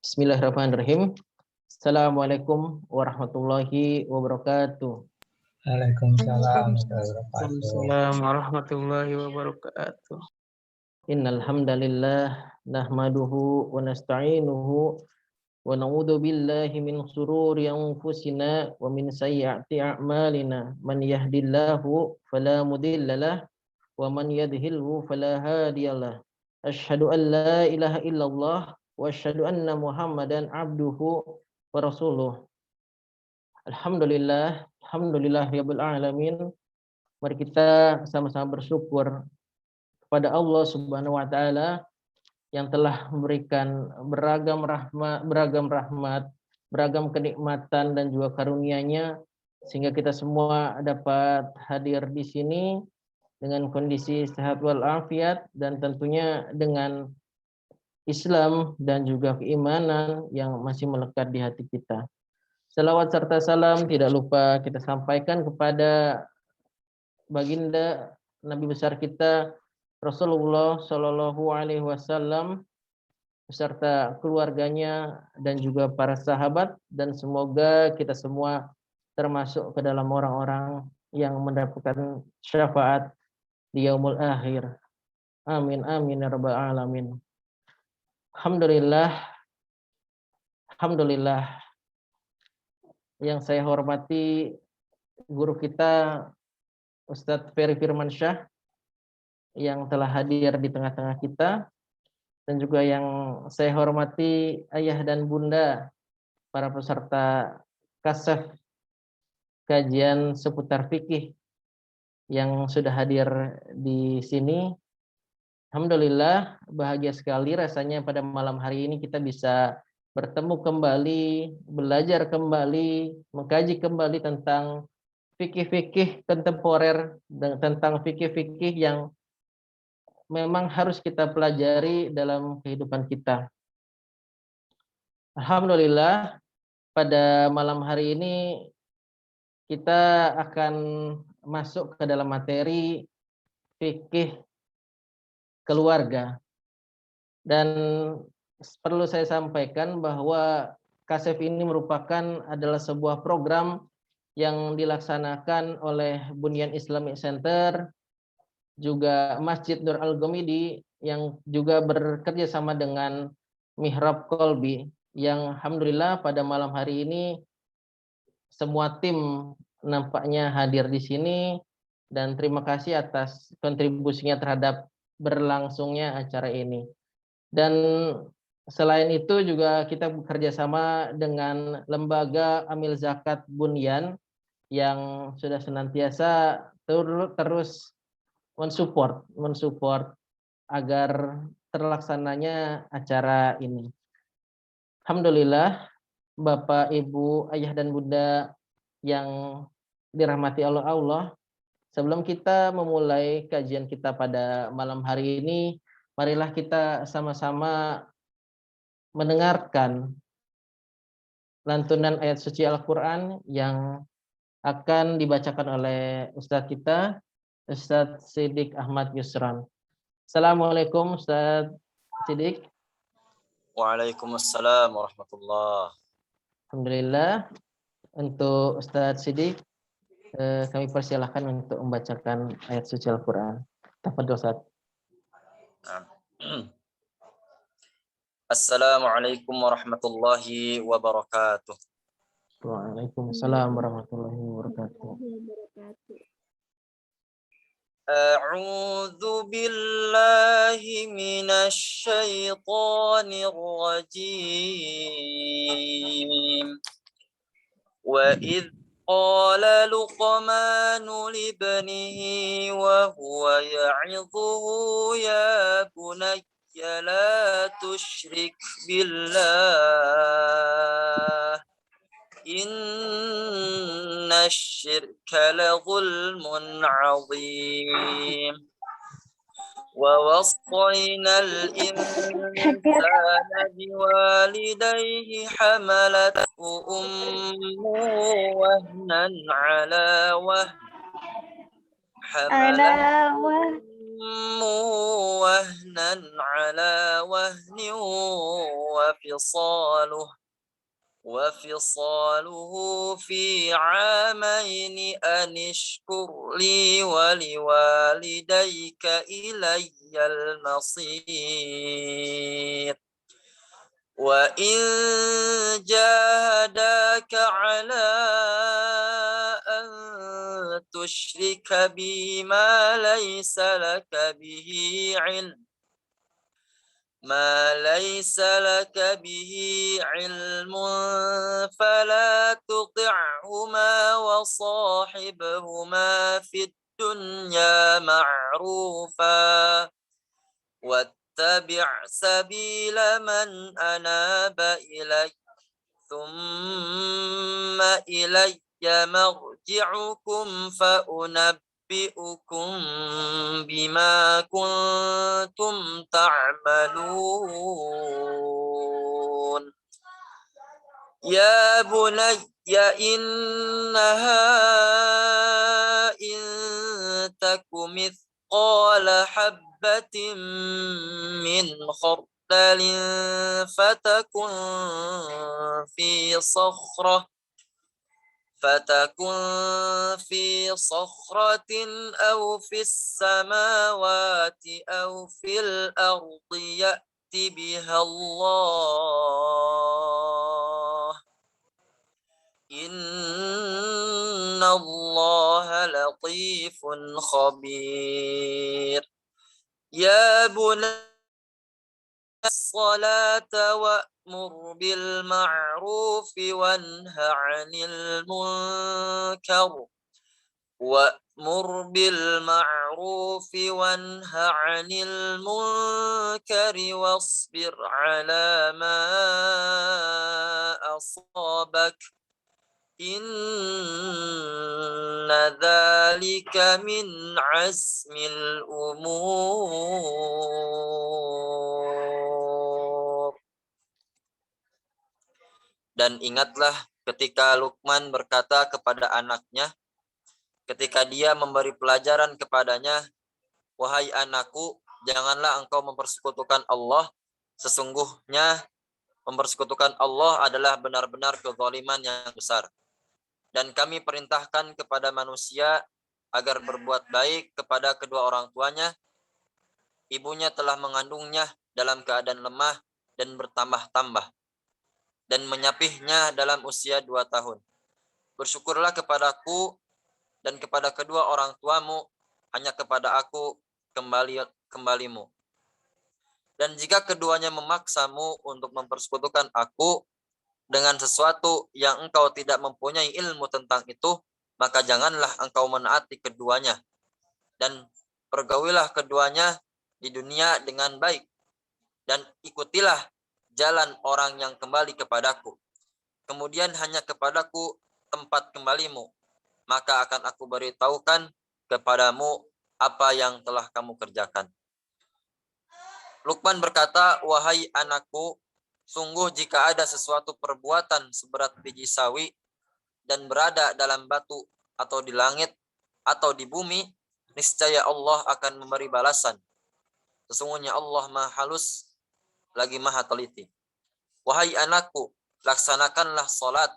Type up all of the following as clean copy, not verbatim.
Bismillahirrahmanirrahim. Assalamualaikum warahmatullahi wabarakatuh. Waalaikumsalam warahmatullahi Waalaikumsalam warahmatullahi wabarakatuh. Innal hamdalillah nahmaduhu wa nasta'inuhu wa na'udzu billahi min shururi anfusina wa min sayyiati a'malina. Man yahdihillahu fala mudhillalah wa man yudhlilhu fala hadiyalah. Asyhadu an la ilaha illallah wa asyhadu anna Muhammadan abduhu wa rasuluh. Alhamdulillah rabbil alamin. Mari kita sama-sama bersyukur kepada Allah Subhanahu wa taala yang telah memberikan beragam rahmat, beragam kenikmatan dan juga karunia-Nya sehingga kita semua dapat hadir di sini dengan kondisi sehat walafiat dan tentunya dengan Islam dan juga keimanan yang masih melekat di hati kita. Salawat serta salam tidak lupa kita sampaikan kepada baginda Nabi besar kita Rasulullah Shallallahu Alaihi Wasallam beserta keluarganya dan juga para sahabat, dan semoga kita semua termasuk ke dalam orang-orang yang mendapatkan syafaat di yaumul akhir. Amin amin ya rabbal alamin. Alhamdulillah yang saya hormati guru kita Ustadz Ferry Firmansyah yang telah hadir di tengah-tengah kita, dan juga yang saya hormati ayah dan bunda para peserta kasaf kajian seputar fikih yang sudah hadir di sini. Alhamdulillah, bahagia sekali rasanya pada malam hari ini kita bisa bertemu kembali, belajar kembali, mengkaji kembali tentang fikih-fikih kontemporer, dan tentang fikih-fikih yang memang harus kita pelajari dalam kehidupan kita. Alhamdulillah, pada malam hari ini kita akan masuk ke dalam materi fikih keluarga. Dan perlu saya sampaikan bahwa KASEF ini adalah sebuah program yang dilaksanakan oleh Bunyan Islamic Center, juga Masjid Nur Al-Ghamidi yang juga bekerja sama dengan Mihrab Kolbi, yang alhamdulillah pada malam hari ini semua tim nampaknya hadir di sini, dan terima kasih atas kontribusinya terhadap berlangsungnya acara ini. Dan selain itu juga kita bekerja sama dengan Lembaga Amil Zakat Bunyan yang sudah senantiasa terus mensupport agar terlaksananya acara ini. Alhamdulillah, Bapak, Ibu, Ayah dan Bunda yang dirahmati Allah, sebelum kita memulai kajian kita pada malam hari ini, marilah kita sama-sama mendengarkan lantunan ayat suci Al-Quran yang akan dibacakan oleh Ustadz kita, Ustadz Siddiq Ahmad Yusran. Assalamualaikum Ustadz Siddiq. Waalaikumsalam warahmatullahi. Alhamdulillah, untuk Ustadz Siddiq kami persilahkan untuk membacakan ayat suci Al-Quran. Tafadhol Ustadz. Assalamualaikum warahmatullahi wabarakatuh. Waalaikumsalam warahmatullahi wabarakatuh. A'udzu billahi minasy syaithanir rajim. Wa idz qala Luqmanu libnihi wa huwa ya'idhuhu ya bunayya la tusyrik billah inna syirka la zulmun azim. Wa wassayna al-insana biwalidayhi hamalathu ummuhu wahnan ala wahn حملته وهنا على وهن وفصاله في عامين أن اشكر لي ولوالديك إلي المصير وإن جاهداك على أن تشرك بي ما ليس لك به علم فلا تطعهما وصاحبهما في الدنيا معروفا واتبع سبيل من أناب إلي ثم إلي مرجعكم فأنبئكم بما كنتم تعملون يا بني إنها إن تك مثقال حبة من خردل فتكن في صخرة أو في السماوات أو في الأرض يأت بها الله إن الله لطيف خبير يا بني الصلاة وأمر بالمعروف وانه عن المنكر واصبر على ما أصابك إن ذلك من عزم الأمور. Dan ingatlah ketika Luqman berkata kepada anaknya, ketika dia memberi pelajaran kepadanya, wahai anakku, janganlah engkau mempersekutukan Allah. Sesungguhnya mempersekutukan Allah adalah benar-benar kezaliman yang besar. Dan kami perintahkan kepada manusia agar berbuat baik kepada kedua orang tuanya. Ibunya telah mengandungnya dalam keadaan lemah dan bertambah-tambah, dan menyapihnya dalam usia 2 tahun. Bersyukurlah kepadaku dan kepada kedua orang tuamu, hanya kepada aku kembalimu. Dan jika keduanya memaksamu untuk mempersekutukan aku dengan sesuatu yang engkau tidak mempunyai ilmu tentang itu, maka janganlah engkau menaati keduanya. Dan pergaulilah keduanya di dunia dengan baik. Dan ikutilah jalan orang yang kembali kepadaku. Kemudian hanya kepadaku tempat kembalimu. Maka akan aku beritahukan kepadamu apa yang telah kamu kerjakan. Luqman berkata, wahai anakku, sungguh jika ada sesuatu perbuatan seberat biji sawi dan berada dalam batu atau di langit atau di bumi, niscaya Allah akan memberi balasan. Sesungguhnya Allah Maha Halus lagi Maha Teliti. Wahai anakku, laksanakanlah salat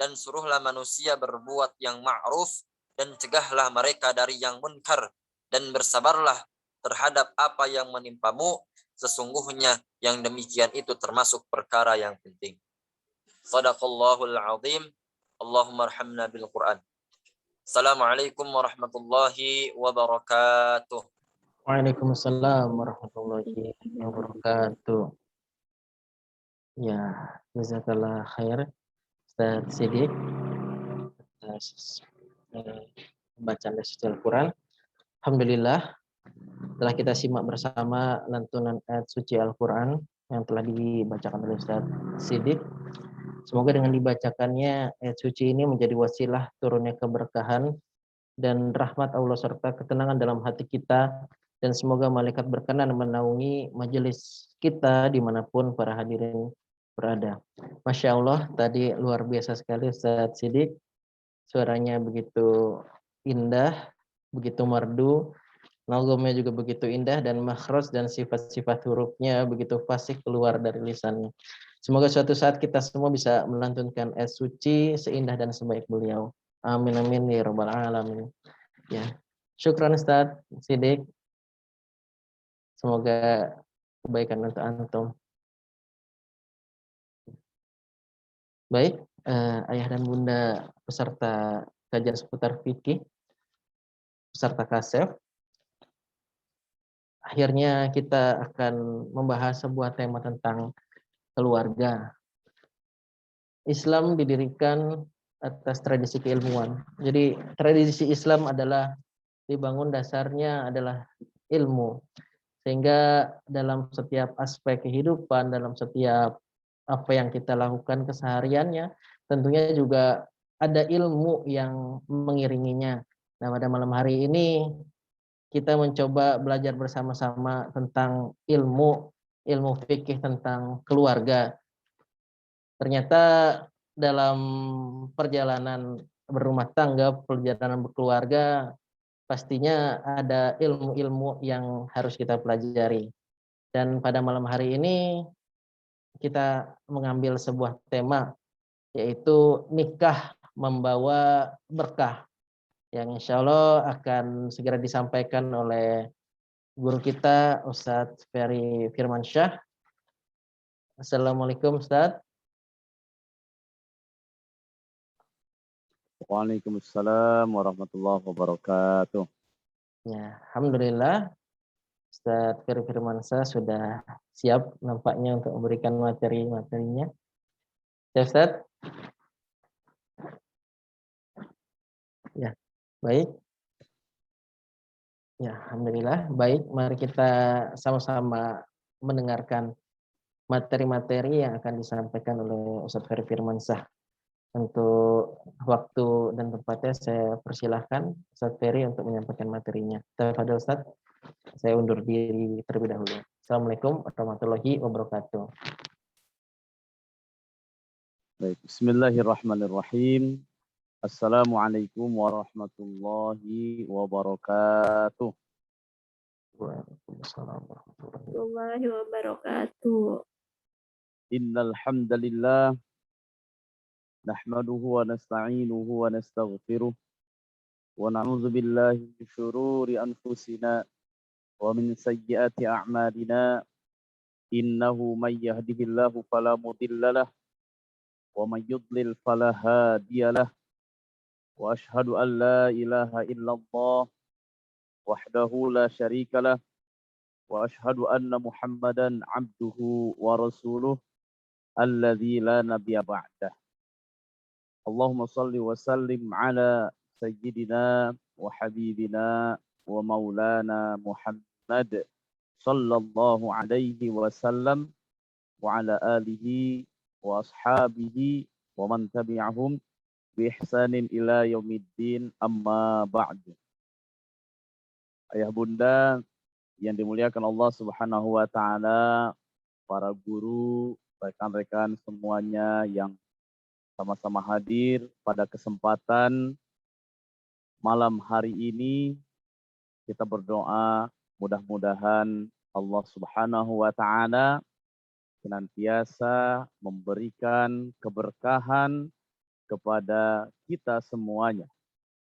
dan suruhlah manusia berbuat yang ma'ruf dan cegahlah mereka dari yang munkar dan bersabarlah terhadap apa yang menimpamu. Sesungguhnya yang demikian itu termasuk perkara yang penting. Shadaqallahul azim. Allahumma arhamna bil Quran. Assalamualaikum warahmatullahi wabarakatuh. Waalaikumsalam warahmatullahi wabarakatuh. Ya, jazakallah khair Ustaz Sidik atas bacaan dari suci Al-Quran. Alhamdulillah, telah kita simak bersama lantunan ayat suci Al-Quran yang telah dibacakan oleh Ustaz Sidik. Semoga dengan dibacakannya ayat suci ini menjadi wasilah turunnya keberkahan dan rahmat Allah serta ketenangan dalam hati kita, dan semoga malaikat berkenan menaungi majelis kita dimanapun para hadirin berada. Masya Allah, tadi luar biasa sekali Ustaz Sidik, suaranya begitu indah begitu merdu, nagomnya juga begitu indah, dan makhraj dan sifat-sifat hurufnya begitu fasih keluar dari lisannya. Semoga suatu saat kita semua bisa melantunkan ayat suci seindah dan sebaik beliau. Amin amin ya rabbal alamin. Ya. Syukran Ustaz Sidik. Semoga kebaikan untuk antum. Baik, ayah dan bunda peserta kajian seputar fikih, peserta KASEF. Akhirnya kita akan membahas sebuah tema tentang keluarga. Islam didirikan atas tradisi keilmuan. Jadi tradisi Islam adalah dibangun dasarnya adalah ilmu. Sehingga dalam setiap aspek kehidupan, dalam setiap apa yang kita lakukan kesehariannya, tentunya juga ada ilmu yang mengiringinya. Nah, pada malam hari ini kita mencoba belajar bersama-sama tentang ilmu fikih tentang keluarga. Ternyata dalam perjalanan berumah tangga, perjalanan berkeluarga, pastinya ada ilmu-ilmu yang harus kita pelajari. Dan pada malam hari ini kita mengambil sebuah tema, yaitu nikah membawa berkah, yang insya Allah akan segera disampaikan oleh guru kita Ustadz Ferry Firmansyah. Assalamualaikum Ustadz. Waalaikumsalam warahmatullahi wabarakatuh. Ya, alhamdulillah Ustadz Ferry Firmansyah sudah siap nampaknya untuk memberikan materi-materinya. Ya Ustadz. Ya, baik. Ya, alhamdulillah. Baik, mari kita sama-sama mendengarkan materi-materi yang akan disampaikan oleh Ustadz Ferry Firmansyah. Untuk waktu dan tempatnya saya persilahkan Ustadz Ferry untuk menyampaikan materinya. Tafadhol Ustadz, saya undur diri terlebih dahulu. Assalamualaikum warahmatullahi wabarakatuh. Baik, bismillahirrahmanirrahim. Assalamualaikum warahmatullahi wabarakatuh. Waalaikumsalam warahmatullahi warahmatullahi wabarakatuh. Innal hamdalillah nahmaduhu wa nasta'inuhu wa nastaghfiruh wa na'udzu billahi min shururi anfusina wa min sayyiati a'malina innahu may yahdihillahu fala mudilla lahu wa may yudlil fala hadiya lahu wa ashhadu an la ilaha illallah wahdahu la syarika lah wa ashhadu anna Muhammadan abduhu wa rasuluh alladzi la nabiyya ba'dah. Allahumma salli wa sallim ala sayyidina wa habibina wa maulana Muhammad sallallahu alaihi wasallam wa ala alihi wa ashabihi wa man tabi'ahum bi ihsanin ila yaumiddin, amma ba'du. Ayah bunda yang dimuliakan Allah Subhanahu wa taala, para guru, rekan-rekan semuanya yang sama-sama hadir pada kesempatan malam hari ini, kita berdoa mudah-mudahan Allah Subhanahu wa taala senantiasa memberikan keberkahan kepada kita semuanya,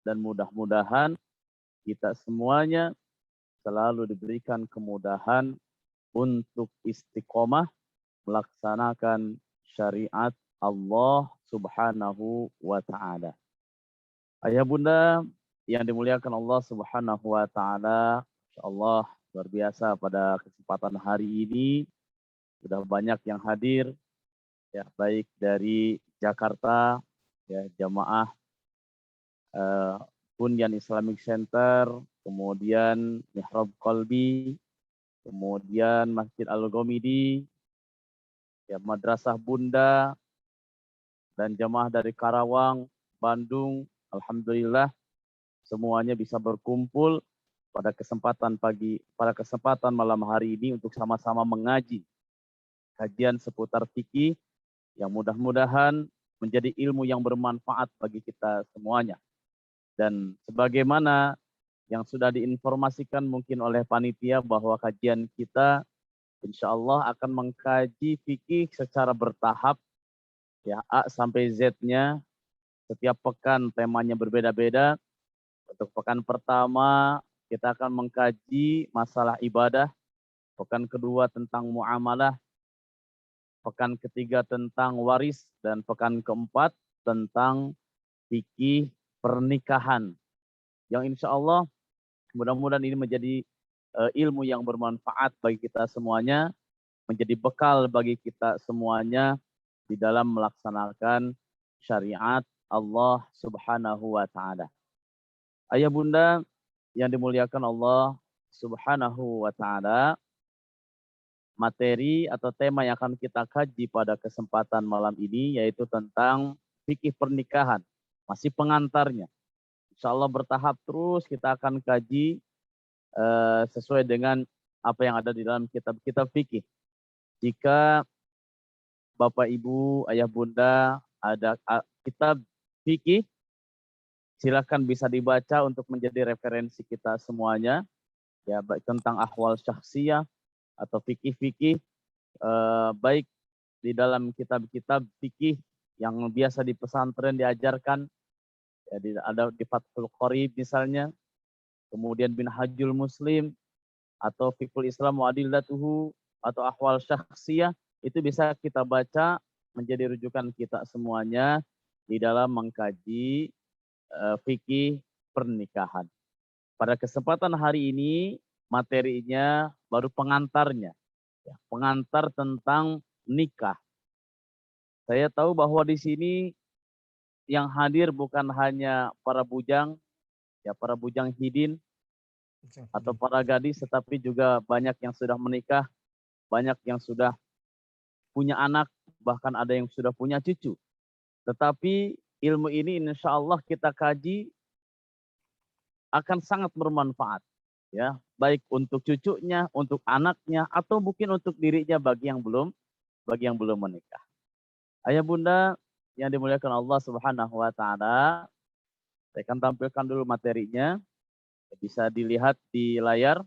dan mudah-mudahan kita semuanya selalu diberikan kemudahan untuk istiqomah melaksanakan syariat Allah Subhanahu wa taala. Ayah bunda yang dimuliakan Allah Subhanahu wa taala, insyaallah luar biasa pada kesempatan hari ini sudah banyak yang hadir, ya, baik dari Jakarta, ya, jamaah Bunyan Islamic Center, kemudian Mihrab Qalbi, kemudian Masjid Al-Ghamidi, ya, Madrasah Bunda, dan jamaah dari Karawang, Bandung. Alhamdulillah semuanya bisa berkumpul pada kesempatan malam hari ini untuk sama-sama mengaji kajian seputar fikih yang mudah-mudahan menjadi ilmu yang bermanfaat bagi kita semuanya. Dan sebagaimana yang sudah diinformasikan mungkin oleh panitia bahwa kajian kita insya Allah akan mengkaji fikih secara bertahap, ya, A sampai Z-nya. Setiap pekan temanya berbeda-beda. Untuk pekan pertama kita akan mengkaji masalah ibadah, pekan kedua tentang muamalah, pekan ketiga tentang waris, dan pekan keempat tentang fikih pernikahan. Yang insya Allah mudah-mudahan ini menjadi ilmu yang bermanfaat bagi kita semuanya, menjadi bekal bagi kita semuanya di dalam melaksanakan syariat Allah Subhanahu wa taala. Ayah bunda yang dimuliakan Allah Subhanahu wa taala, materi atau tema yang akan kita kaji pada kesempatan malam ini yaitu tentang fikih pernikahan. Masih pengantarnya. Insya Allah bertahap terus kita akan kaji sesuai dengan apa yang ada di dalam kitab-kitab fikih. Jika Bapak Ibu, Ayah Bunda ada kitab fikih, silakan bisa dibaca untuk menjadi referensi kita semuanya, ya, baik tentang ahwal syakhsiyah atau fikih-fikih, baik di dalam kitab-kitab fikih yang biasa di pesantren diajarkan, ya, ada di Fathul Qorib misalnya, kemudian Minhajul Muslim, atau Fiqhul Islam wa Adillatuhu, atau ahwal syakhsiyah, itu bisa kita baca menjadi rujukan kita semuanya di dalam mengkaji fikih pernikahan. Pada kesempatan hari ini materinya baru pengantarnya, ya, pengantar tentang nikah. Saya tahu bahwa di sini yang hadir bukan hanya para bujang, ya, para bujang hidin atau para gadis, tetapi juga banyak yang sudah menikah, banyak yang sudah punya anak, bahkan ada yang sudah punya cucu. Tetapi ilmu ini insya Allah kita kaji akan sangat bermanfaat, ya, baik untuk cucunya, untuk anaknya, atau mungkin untuk dirinya bagi yang belum menikah. Ayah bunda yang dimuliakan Allah Subhanahu wa taala, saya akan tampilkan dulu materinya. Bisa dilihat di layar.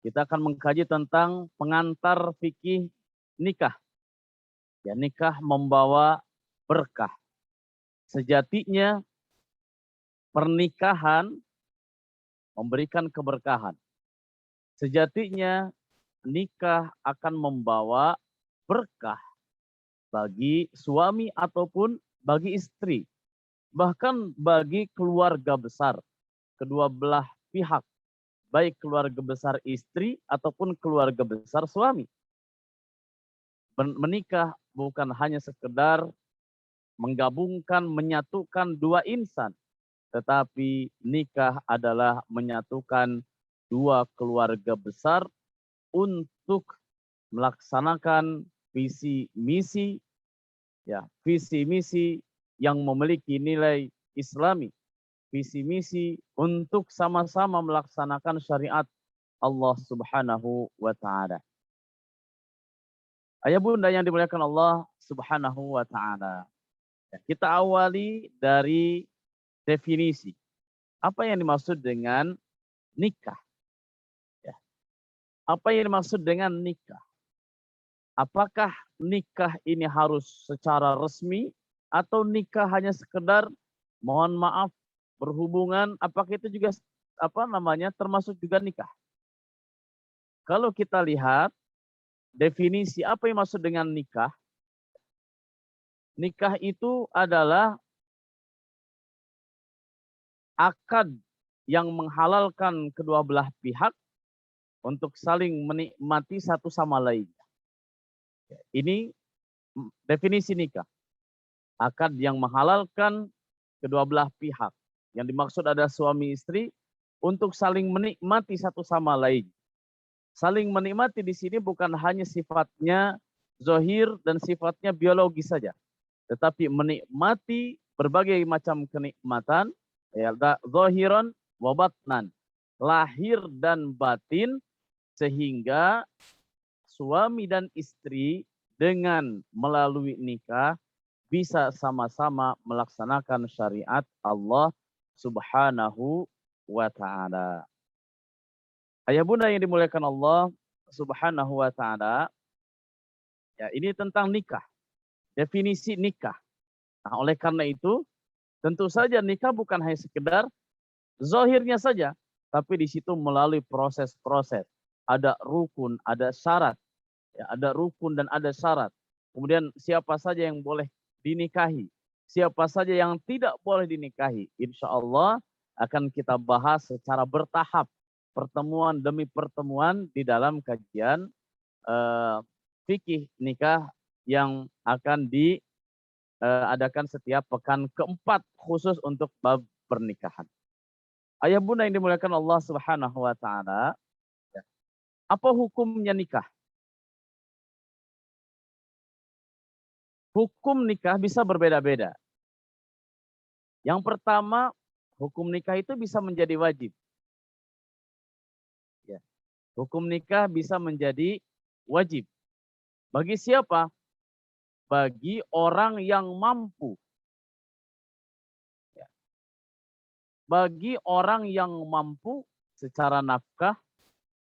Kita akan mengkaji tentang pengantar fikih nikah. Ya, nikah membawa berkah. Sejatinya pernikahan memberikan keberkahan. Sejatinya nikah akan membawa berkah bagi suami ataupun bagi istri. Bahkan bagi keluarga besar, kedua belah pihak, baik keluarga besar istri ataupun keluarga besar suami. Menikah bukan hanya sekedar menggabungkan, menyatukan dua insan, tetapi nikah adalah menyatukan dua keluarga besar untuk melaksanakan visi misi, ya, visi misi yang memiliki nilai Islami, visi misi untuk sama-sama melaksanakan syariat Allah Subhanahu wa taala. Ayah bunda yang dimuliakan Allah Subhanahu wa taala. Kita awali dari definisi. Apa yang dimaksud dengan nikah? Ya. Apa yang dimaksud dengan nikah? Apakah nikah ini harus secara resmi atau nikah hanya sekedar mohon maaf berhubungan? Apakah itu juga termasuk juga nikah? Kalau kita lihat definisi apa yang maksud dengan nikah? Nikah itu adalah akad yang menghalalkan kedua belah pihak untuk saling menikmati satu sama lain. Ini definisi nikah. Akad yang menghalalkan kedua belah pihak. Yang dimaksud ada suami istri untuk saling menikmati satu sama lain. Saling menikmati di sini bukan hanya sifatnya zahir dan sifatnya biologis saja. Tetapi menikmati berbagai macam kenikmatan, ya, zahiran wa batnan, lahir dan batin, sehingga suami dan istri dengan melalui nikah bisa sama-sama melaksanakan syariat Allah Subhanahu wa ta'ala. Ayah bunda yang dimuliakan Allah Subhanahu wa ta'ala, ya, ini tentang nikah, definisi nikah. Nah, oleh karena itu, tentu saja nikah bukan hanya sekedar zahirnya saja, tapi di situ melalui proses-proses. Ada rukun, ada syarat, ya, ada rukun dan ada syarat. Kemudian siapa saja yang boleh dinikahi, siapa saja yang tidak boleh dinikahi. Insya Allah akan kita bahas secara bertahap, pertemuan demi pertemuan di dalam kajian fikih nikah yang akan diadakan setiap pekan keempat khusus untuk bab pernikahan. Ayah bunda yang dimuliakan Allah Subhanahu wa ta'ala, apa hukumnya nikah? Hukum nikah bisa berbeda-beda. Yang pertama, hukum nikah itu bisa menjadi wajib. Ya. Hukum nikah bisa menjadi wajib. Bagi siapa? Bagi orang yang mampu. Ya. Bagi orang yang mampu secara nafkah,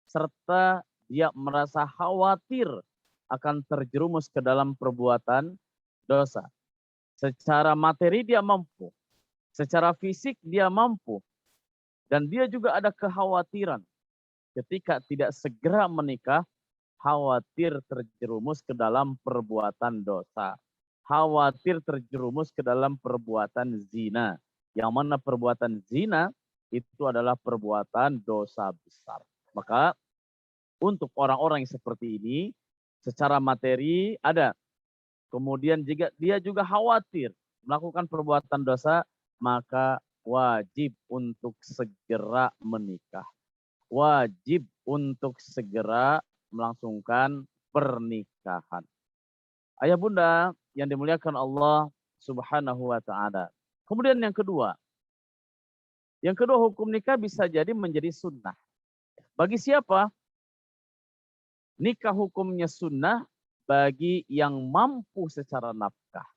serta dia merasa khawatir akan terjerumus ke dalam perbuatan dosa. Secara materi dia mampu, secara fisik dia mampu, dan dia juga ada kekhawatiran ketika tidak segera menikah, khawatir terjerumus ke dalam perbuatan dosa, khawatir terjerumus ke dalam perbuatan zina, yang mana perbuatan zina itu adalah perbuatan dosa besar. Maka untuk orang-orang yang seperti ini, secara materi ada, kemudian jika dia juga khawatir melakukan perbuatan dosa, maka wajib untuk segera menikah. Wajib untuk segera melangsungkan pernikahan. Ayah bunda yang dimuliakan Allah Subhanahu wa ta'ala. Kemudian yang kedua hukum nikah bisa jadi menjadi sunnah. Bagi siapa? Nikah hukumnya sunnah bagi yang mampu secara nafkah.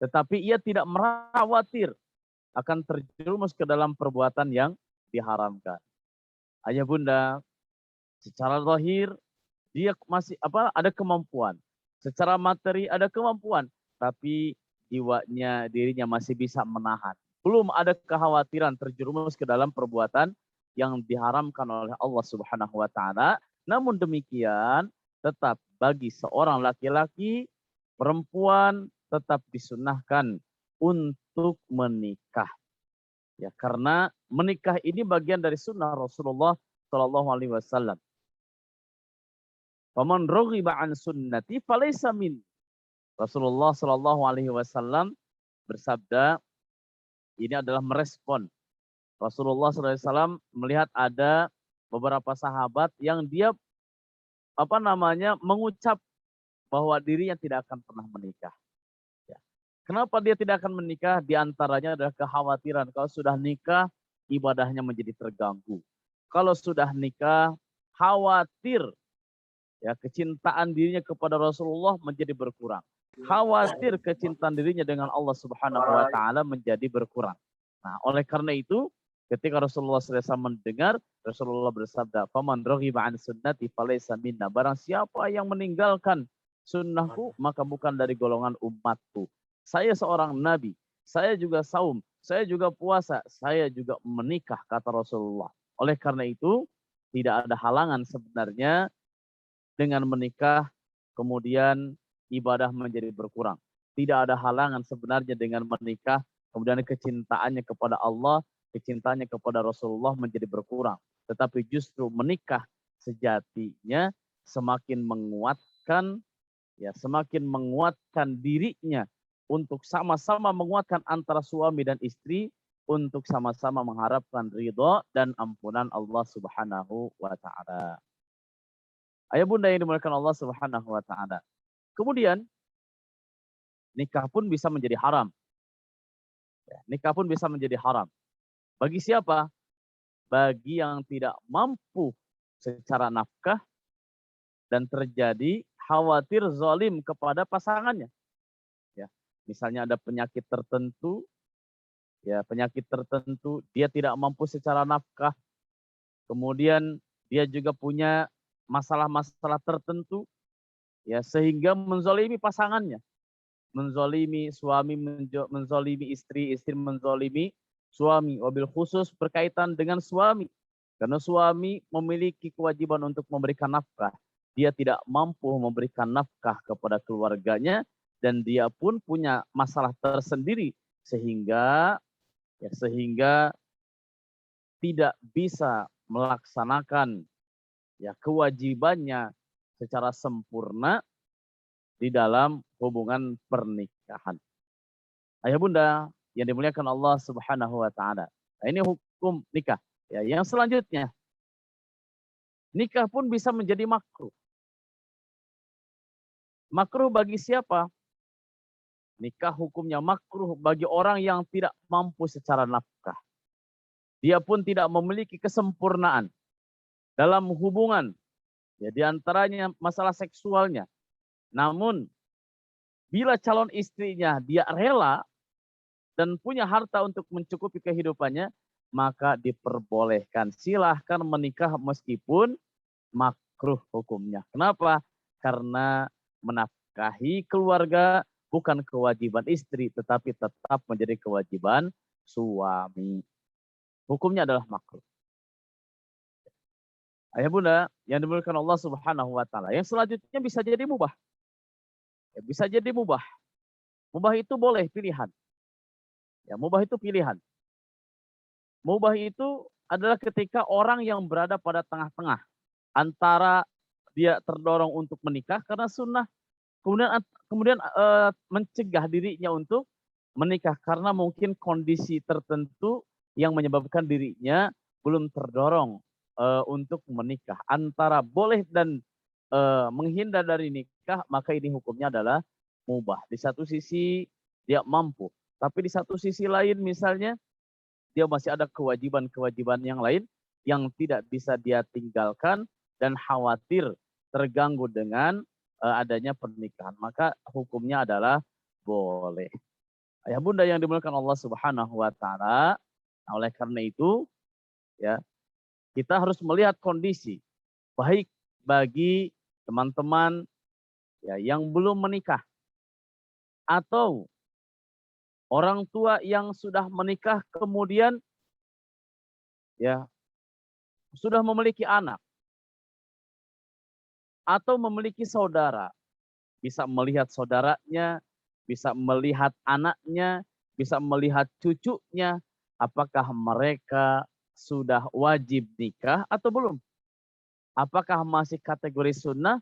Tetapi ia tidak khawatir akan terjerumus ke dalam perbuatan yang diharamkan. Ayah bunda, secara zahir dia masih ada kemampuan. Secara materi ada kemampuan, tapi dirinya masih bisa menahan. Belum ada kekhawatiran terjerumus ke dalam perbuatan yang diharamkan oleh Allah Subhanahu wa ta'ala. Namun demikian, tetap bagi seorang laki-laki, perempuan tetap disunahkan untuk menikah. Ya, karena menikah ini bagian dari sunnah Rasulullah Shallallahu Alaihi Wasallam. Faman raghiba an sunnati falaysa min. Rasulullah Shallallahu Alaihi Wasallam bersabda, ini adalah merespon. Rasulullah Shallallahu Alaihi Wasallam melihat ada beberapa sahabat yang dia mengucap bahwa dirinya tidak akan pernah menikah. Kenapa dia tidak akan menikah? Di antaranya adalah kekhawatiran. Kalau sudah nikah, ibadahnya menjadi terganggu. Kalau sudah nikah, khawatir ya kecintaan dirinya kepada Rasulullah menjadi berkurang. Khawatir kecintaan dirinya dengan Allah Subhanahu wa ta'ala menjadi berkurang. Nah, oleh karena itu, ketika Rasulullah SAW mendengar, Rasulullah bersabda, "Faman raghiba an sunnati falaysa minna." Barang siapa yang meninggalkan sunnahku, maka bukan dari golongan umatku. Saya seorang nabi, saya juga saum, saya juga puasa, saya juga menikah, kata Rasulullah. Oleh karena itu, tidak ada halangan sebenarnya dengan menikah, kemudian ibadah menjadi berkurang. Tidak ada halangan sebenarnya dengan menikah, kemudian kecintaannya kepada Allah, kecintaannya kepada Rasulullah menjadi berkurang. Tetapi justru menikah sejatinya semakin menguatkan dirinya untuk sama-sama menguatkan antara suami dan istri untuk sama-sama mengharapkan ridha dan ampunan Allah Subhanahu wa ta'ala. Ayah bunda yang dimuliakan Allah Subhanahu wa ta'ala. Kemudian nikah pun bisa menjadi haram. Nikah pun bisa menjadi haram. Bagi siapa? Bagi yang tidak mampu secara nafkah dan terjadi khawatir zalim kepada pasangannya. Ya, misalnya ada penyakit tertentu ya penyakit tertentu, dia tidak mampu secara nafkah, kemudian dia juga punya masalah-masalah tertentu, ya sehingga menzolimi pasangannya, menzolimi suami, menzolimi istri, istri menzolimi suami, wabil khusus berkaitan dengan suami. Karena suami memiliki kewajiban untuk memberikan nafkah. Dia tidak mampu memberikan nafkah kepada keluarganya dan dia pun punya masalah tersendiri sehingga tidak bisa melaksanakan ya kewajibannya secara sempurna di dalam hubungan pernikahan. Ayah bunda yang dimuliakan Allah Subhanahu wa taala. Nah, ini hukum nikah. Ya, yang selanjutnya, nikah pun bisa menjadi makruh. Makruh bagi siapa? Nikah hukumnya makruh bagi orang yang tidak mampu secara nafkah. Dia pun tidak memiliki kesempurnaan dalam hubungan. Ya, di antaranya masalah seksualnya. Namun, bila calon istrinya dia rela dan punya harta untuk mencukupi kehidupannya, maka diperbolehkan. Silahkan menikah meskipun makruh hukumnya. Kenapa? Karena menafkahi keluarga bukan kewajiban istri, tetapi tetap menjadi kewajiban suami. Hukumnya adalah makruh. Ayah bunda yang dimuliakan Allah Subhanahu wa taala. Yang selanjutnya bisa jadi mubah. Ya, bisa jadi mubah. Mubah itu boleh pilihan. Ya, mubah itu pilihan. Mubah itu adalah ketika orang yang berada pada tengah-tengah antara dia terdorong untuk menikah karena sunnah, kemudian mencegah dirinya untuk menikah karena mungkin kondisi tertentu yang menyebabkan dirinya belum terdorong untuk menikah. Antara boleh dan menghindar dari nikah, maka ini hukumnya adalah mubah. Di satu sisi dia mampu, tapi di satu sisi lain misalnya dia masih ada kewajiban-kewajiban yang lain yang tidak bisa dia tinggalkan dan khawatir terganggu dengan adanya pernikahan. Maka hukumnya adalah boleh. Ayah bunda yang dimuliakan Allah Subhanahu wa taala, nah, oleh karena itu ya kita harus melihat kondisi baik bagi teman-teman ya yang belum menikah atau orang tua yang sudah menikah kemudian ya sudah memiliki anak atau memiliki saudara, bisa melihat saudaranya, bisa melihat anaknya, bisa melihat cucunya, apakah mereka sudah wajib nikah atau belum? Apakah masih kategori sunnah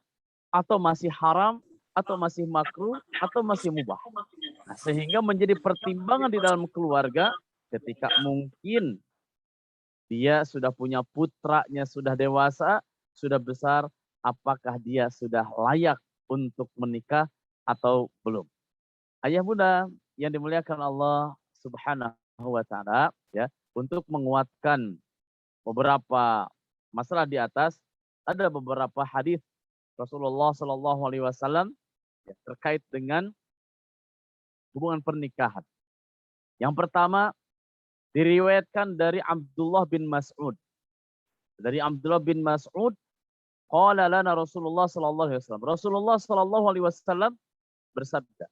atau masih haram atau masih makruh atau masih mubah? Nah, sehingga menjadi pertimbangan di dalam keluarga ketika mungkin dia sudah punya putranya, sudah dewasa, sudah besar, apakah dia sudah layak untuk menikah atau belum. Ayah bunda yang dimuliakan Allah Subhanahu wa taala ya, untuk menguatkan beberapa masalah di atas, ada beberapa hadis Rasulullah Shallallahu alaihi wasallam ya, terkait dengan hubungan pernikahan. Yang pertama diriwayatkan dari Abdullah bin Mas'ud. Dari Abdullah bin Mas'ud, qala lana Rasulullah sallallahu alaihi wasallam. Rasulullah sallallahu alaihi wasallam bersabda,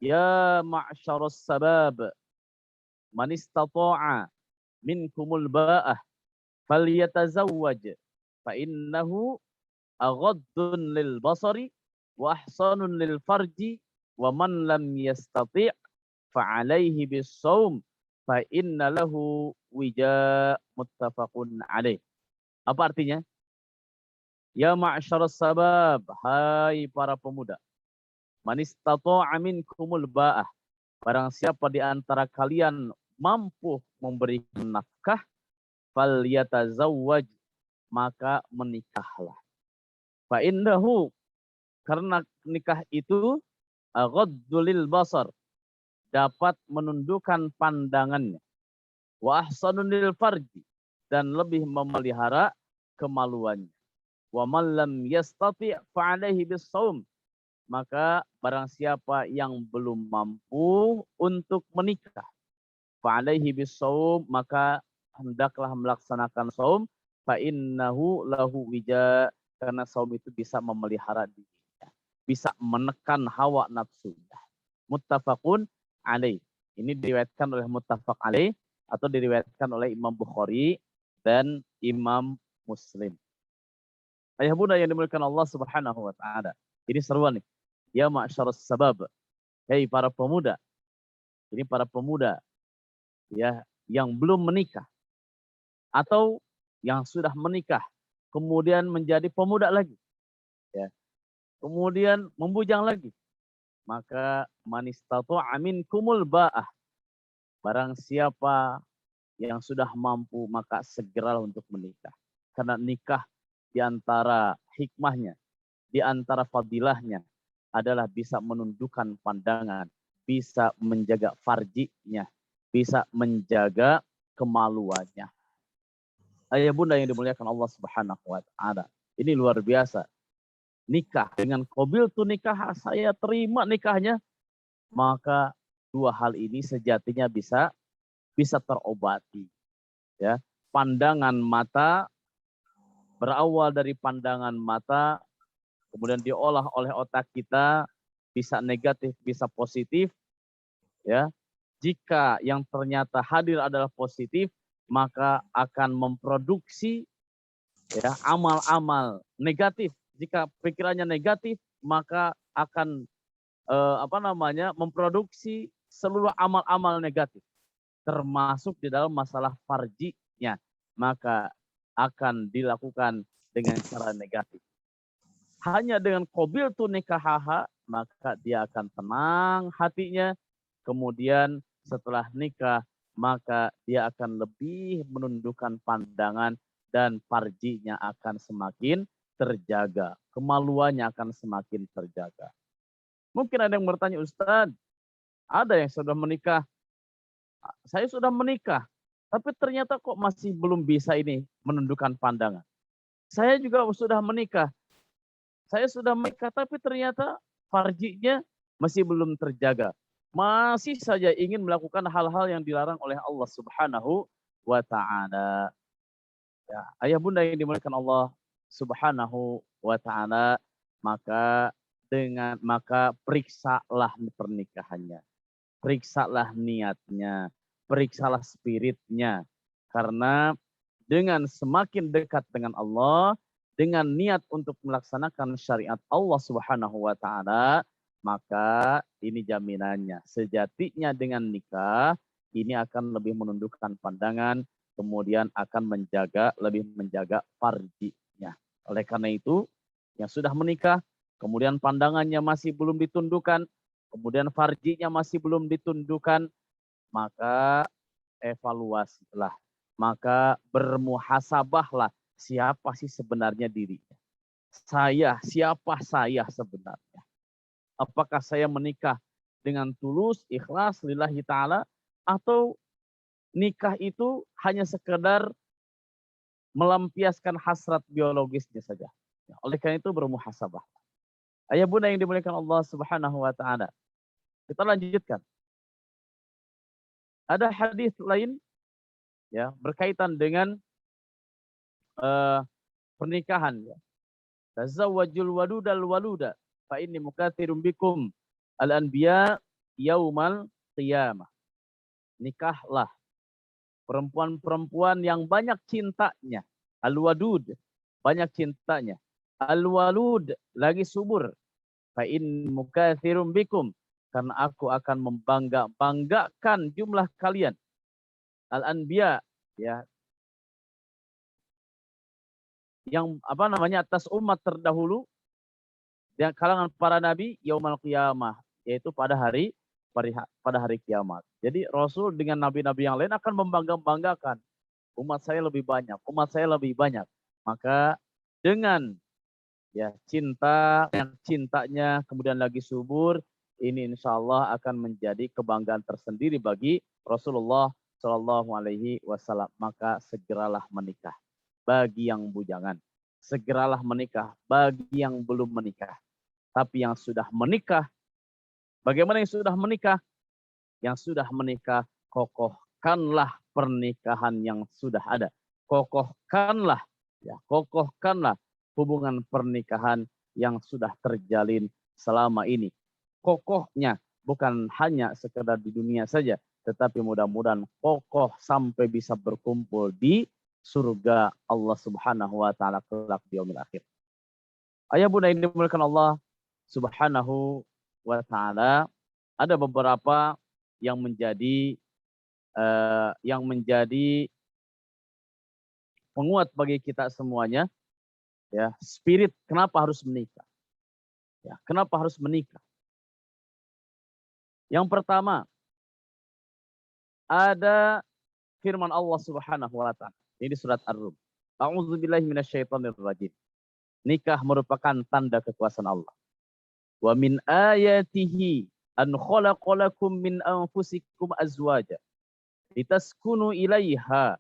"Ya ma'syarus sabab, man istata'a minkumul ba'ah falyatazawwaj fa innahu aghaddun lil basari wa ahsanun lil farji wa man lam yastati' fa alaihi bis-shaum fa inna lahu wija." Muttafaqun alaih. Apa artinya? Ya ma'syarus sabab, hai para pemuda. Man istata'a minkumul ba'ah. Barang siapa di antara kalian mampu memberikan nafkah, falyatazawwaj, maka menikahlah. Fa innahu, karena nikah itu aghaddulil basar, dapat menundukkan pandangannya. Wa ahsanun lil farji, dan lebih memelihara kemaluannya. Wa man lam yastati' fa alaihi bis-shaum, maka barang siapa yang belum mampu untuk menikah, fa'alaihi bis-shaum, maka hendaklah melaksanakan saum, fa innahu lahu wija, karena saum itu bisa memelihara dirinya, bisa menekan hawa nafsunya. Muttafaqun alaih. Ini diriwayatkan oleh muttafaq alaih atau diriwayatkan oleh Imam Bukhari dan Imam Muslim. Ayah bunda yang dimuliakan Allah Subhanahu wa taala. Ini seruan nih. Ya ma'syarus sabab. Hei para pemuda. Ini para pemuda ya yang belum menikah atau yang sudah menikah kemudian menjadi pemuda lagi. Ya. Kemudian membujang lagi. Maka man istata'a minkumul ba'ah. Barang siapa yang sudah mampu maka segeralah untuk menikah. Karena nikah di antara hikmahnya, di antara fadilahnya adalah bisa menundukkan pandangan, bisa menjaga farjinya, bisa menjaga kemaluannya. Ayah bunda yang dimuliakan Allah Subhanahu wa taala. Ini luar biasa. Nikah dengan qabiltu nikah, saya terima nikahnya, maka dua hal ini sejatinya bisa terobati. Ya, pandangan mata berawal dari pandangan mata, kemudian diolah oleh otak kita, bisa negatif, bisa positif. Ya, jika yang ternyata hadir adalah positif, maka akan memproduksi ya amal-amal negatif. Jika pikirannya negatif, maka akan memproduksi seluruh amal-amal negatif, termasuk di dalam masalah farjinya, maka akan dilakukan dengan cara negatif. Hanya dengan qabiltu nikahaha, maka dia akan tenang hatinya, kemudian setelah nikah, maka dia akan lebih menundukkan pandangan dan farjinya akan semakin terjaga, kemaluannya akan semakin terjaga. Mungkin ada yang bertanya, Ustaz, ada yang sudah menikah, saya sudah menikah, tapi ternyata kok masih belum bisa ini menundukkan pandangan. Saya juga sudah menikah, tapi ternyata farjinya masih belum terjaga. Masih saja ingin melakukan hal-hal yang dilarang oleh Allah Subhanahu wa ta'ala. Ya, ayah bunda yang dimuliakan Allah Subhanahu wa ta'ala, maka periksalah pernikahannya. Periksalah niatnya, periksalah spiritnya. Karena dengan semakin dekat dengan Allah, dengan niat untuk melaksanakan syariat Allah Subhanahu wa ta'ala, maka ini jaminannya. Sejatinya dengan nikah, ini akan lebih menundukkan pandangan, kemudian akan lebih menjaga farjinya. Oleh karena itu, yang sudah menikah, kemudian pandangannya masih belum ditundukkan, kemudian farjinya masih belum ditundukkan, maka evaluasilah, maka bermuhasabahlah, siapa sih sebenarnya dirinya. Siapa saya sebenarnya. Apakah saya menikah dengan tulus, ikhlas, lillahi ta'ala, atau nikah itu hanya sekedar melampiaskan hasrat biologisnya saja. Oleh karena itu bermuhasabah. Ayah bunda yang dimuliakan Allah Subhanahu wa ta'ala. Kita lanjutkan. Ada hadis lain ya berkaitan dengan pernikahan ya. Tazawwajul waludal waluda fa inni mukatsirun bikum al-anbiya yaumal qiyamah. Nikahlah perempuan-perempuan yang banyak cintanya. Al-wadud, banyak cintanya. Al-walud, lagi subur. Fa in mukatsirun bikum, karena aku akan membanggakan jumlah kalian. Al-anbiya, ya. Yang atas umat terdahulu, yang kalangan para nabi yaumal qiyamah, yaitu pada hari kiamat. Jadi Rasul dengan nabi-nabi yang lain akan membanggakan umat saya lebih banyak, Maka dengan ya cintanya kemudian lagi subur, ini insya Allah akan menjadi kebanggaan tersendiri bagi Rasulullah Shallallahu Alaihi Wasallam. Maka segeralah menikah bagi yang bujangan, segeralah menikah bagi yang belum menikah. Tapi yang sudah menikah, bagaimana yang sudah menikah? Yang sudah menikah kokohkan kokohkanlah pernikahan yang sudah ada. Kokohkanlah, ya, kokohkanlah hubungan pernikahan yang sudah terjalin selama ini. Kokohnya bukan hanya sekedar di dunia saja, tetapi mudah-mudahan kokoh sampai bisa berkumpul di surga Allah Subhanahu wa taala kelak di yaumil akhir. Ayah bunda yang dimuliakan Allah Subhanahu wa taala, ada beberapa yang menjadi penguat bagi kita semuanya, ya, spirit kenapa harus menikah. Ya, kenapa harus menikah? Yang pertama, ada firman Allah Subhanahu wa taala. Ini di surat Ar-Rum. A'udzubillahi minasyaitonirrajim. Nikah merupakan tanda kekuasaan Allah. Wa min ayatihi an khalaqalakum min anfusikum azwaja litaskunu ilaiha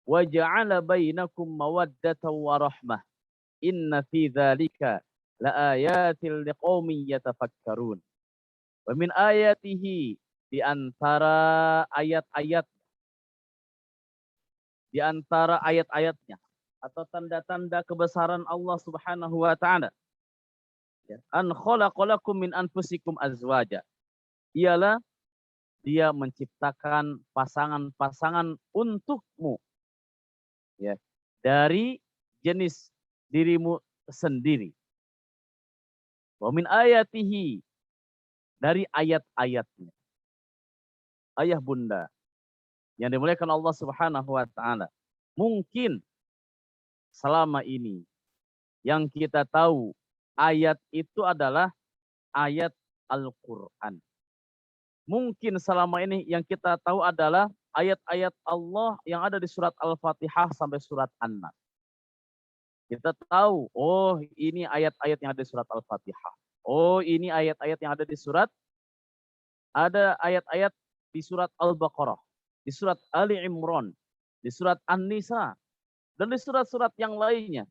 wa ja'ala bainakum mawaddatan wa rahmah. Inna fi dzalika laayatil liqaumin yatafakkarun. Wa min ayatihi, di antara ayat-ayatnya atau tanda-tanda kebesaran Allah Subhanahu wa taala, ya, an khalaqalakum min anfusikum azwaja, ialah dia menciptakan pasangan-pasangan untukmu, ya, dari jenis dirimu sendiri. Wa min ayatihi, dari ayat-ayatnya. Ayah bunda yang dimuliakan Allah Subhanahu wa taala, mungkin selama ini yang kita tahu ayat itu adalah ayat Al-Qur'an. Mungkin selama ini yang kita tahu adalah ayat-ayat Allah yang ada di surat Al-Fatihah sampai surat An-Nas. Kita tahu, oh ini ayat-ayat yang ada di surat Al-Fatihah. Oh ini ayat-ayat yang ada di ayat-ayat di surat Al-Baqarah, di surat Ali Imran, di surat An-Nisa, dan di surat-surat yang lainnya.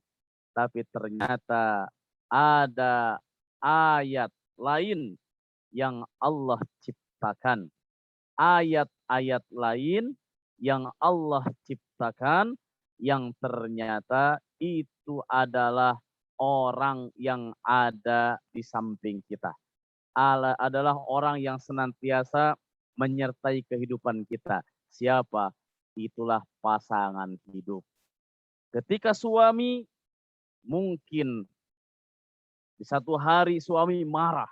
Tapi ternyata ada ayat lain yang Allah ciptakan. Ayat-ayat lain yang Allah ciptakan yang ternyata itu adalah orang yang ada di samping kita. Adalah orang yang senantiasa menyertai kehidupan kita. Siapa? Itulah pasangan hidup. Ketika suami mungkin di satu hari suami marah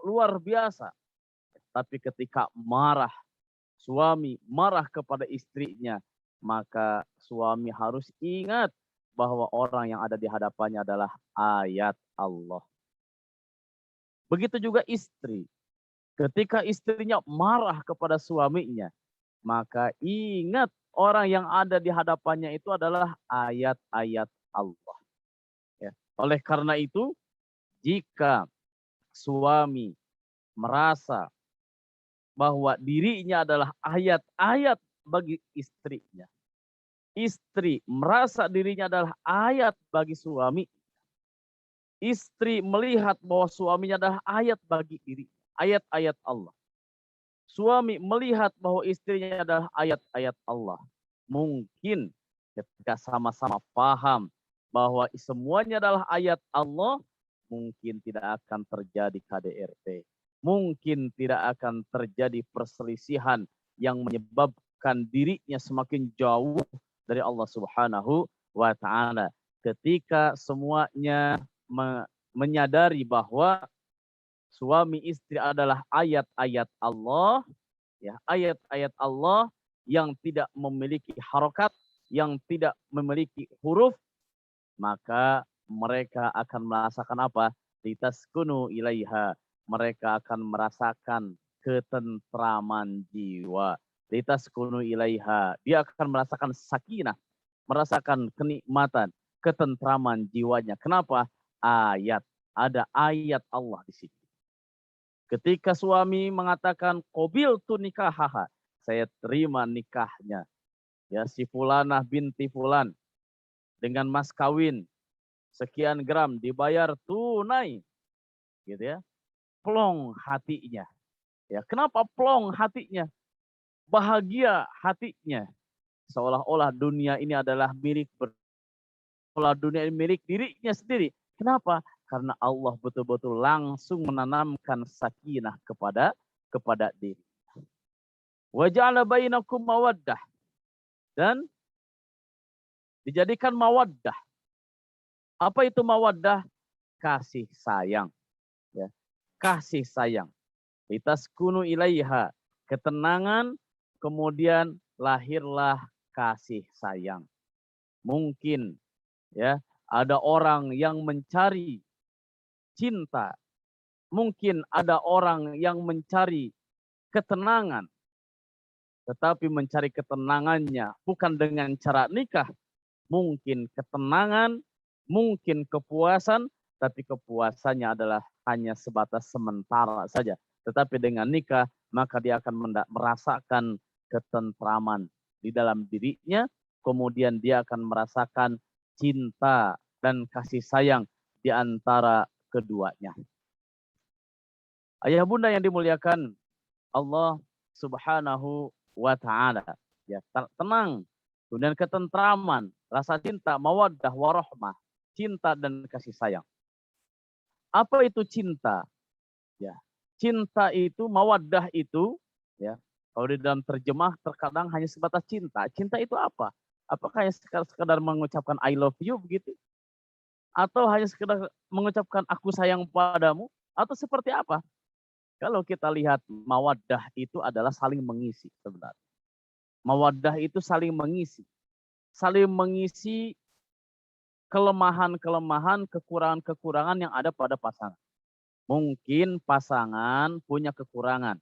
luar biasa. Tapi ketika suami marah kepada istrinya, maka suami harus ingat bahwa orang yang ada di hadapannya adalah ayat Allah. Begitu juga istri. Ketika istrinya marah kepada suaminya, maka ingat orang yang ada di hadapannya itu adalah ayat-ayat Allah. Ya. Oleh karena itu, jika suami merasa bahwa dirinya adalah ayat-ayat bagi istrinya, istri merasa dirinya adalah ayat bagi suami, istri melihat bahwa suaminya adalah ayat bagi diri, ayat-ayat Allah. Suami melihat bahwa istrinya adalah ayat-ayat Allah. Mungkin ketika sama-sama paham bahwa semuanya adalah ayat Allah, mungkin tidak akan terjadi KDRT. Mungkin tidak akan terjadi perselisihan yang menyebabkan dirinya semakin jauh dari Allah Subhanahu wa taala. Ketika semuanya menyadari bahwa suami istri adalah ayat-ayat Allah, ya, ayat-ayat Allah yang tidak memiliki harokat, yang tidak memiliki huruf, maka mereka akan merasakan apa? Litaskunu ilaiha. Mereka akan merasakan ketentraman jiwa. Litaskunu ilaiha. Dia akan merasakan sakinah, merasakan kenikmatan, ketentraman jiwanya. Kenapa? Ada ayat Allah di situ. Ketika suami mengatakan qabiltu nikahaha, saya terima nikahnya, ya, si fulanah binti fulan dengan mas kawin sekian gram dibayar tunai, gitu ya. Plong hatinya. Ya, kenapa plong hatinya? bahagia hatinya. Seolah-olah dunia ini adalah seolah dunia ini milik dirinya sendiri. Kenapa? Karena Allah betul-betul langsung menanamkan sakinah kepada diri. Wa ja'ala bainakum mawaddah, dan dijadikan mawaddah. Apa itu mawaddah? Kasih sayang. Ya. Kasih sayang. Litaskunu ilaiha, ketenangan, kemudian lahirlah kasih sayang. Mungkin ya ada orang yang mencari cinta, mungkin ada orang yang mencari ketenangan, tetapi mencari ketenangannya bukan dengan cara nikah. Mungkin ketenangan, mungkin kepuasan, tapi kepuasannya adalah hanya sebatas sementara saja. Tetapi dengan nikah, maka dia akan merasakan ketentraman di dalam dirinya, kemudian dia akan merasakan cinta dan kasih sayang di antara keduanya. Ayah bunda yang dimuliakan Allah Subhanahu wa ta'ala, ya, tenang, kemudian ketentraman, rasa cinta, mawaddah warahmah, cinta dan kasih sayang. Apa itu cinta? Ya, cinta itu, mawaddah itu, ya, kalau di dalam terjemah terkadang hanya sebatas cinta. Cinta itu apa? Apakah hanya sekedar mengucapkan I love you begitu? Atau hanya sekedar mengucapkan aku sayang padamu? Atau seperti apa? Kalau kita lihat mawaddah itu adalah saling mengisi sebenarnya. Mawaddah itu saling mengisi. Saling mengisi kelemahan-kelemahan, kekurangan-kekurangan yang ada pada pasangan. Mungkin pasangan punya kekurangan,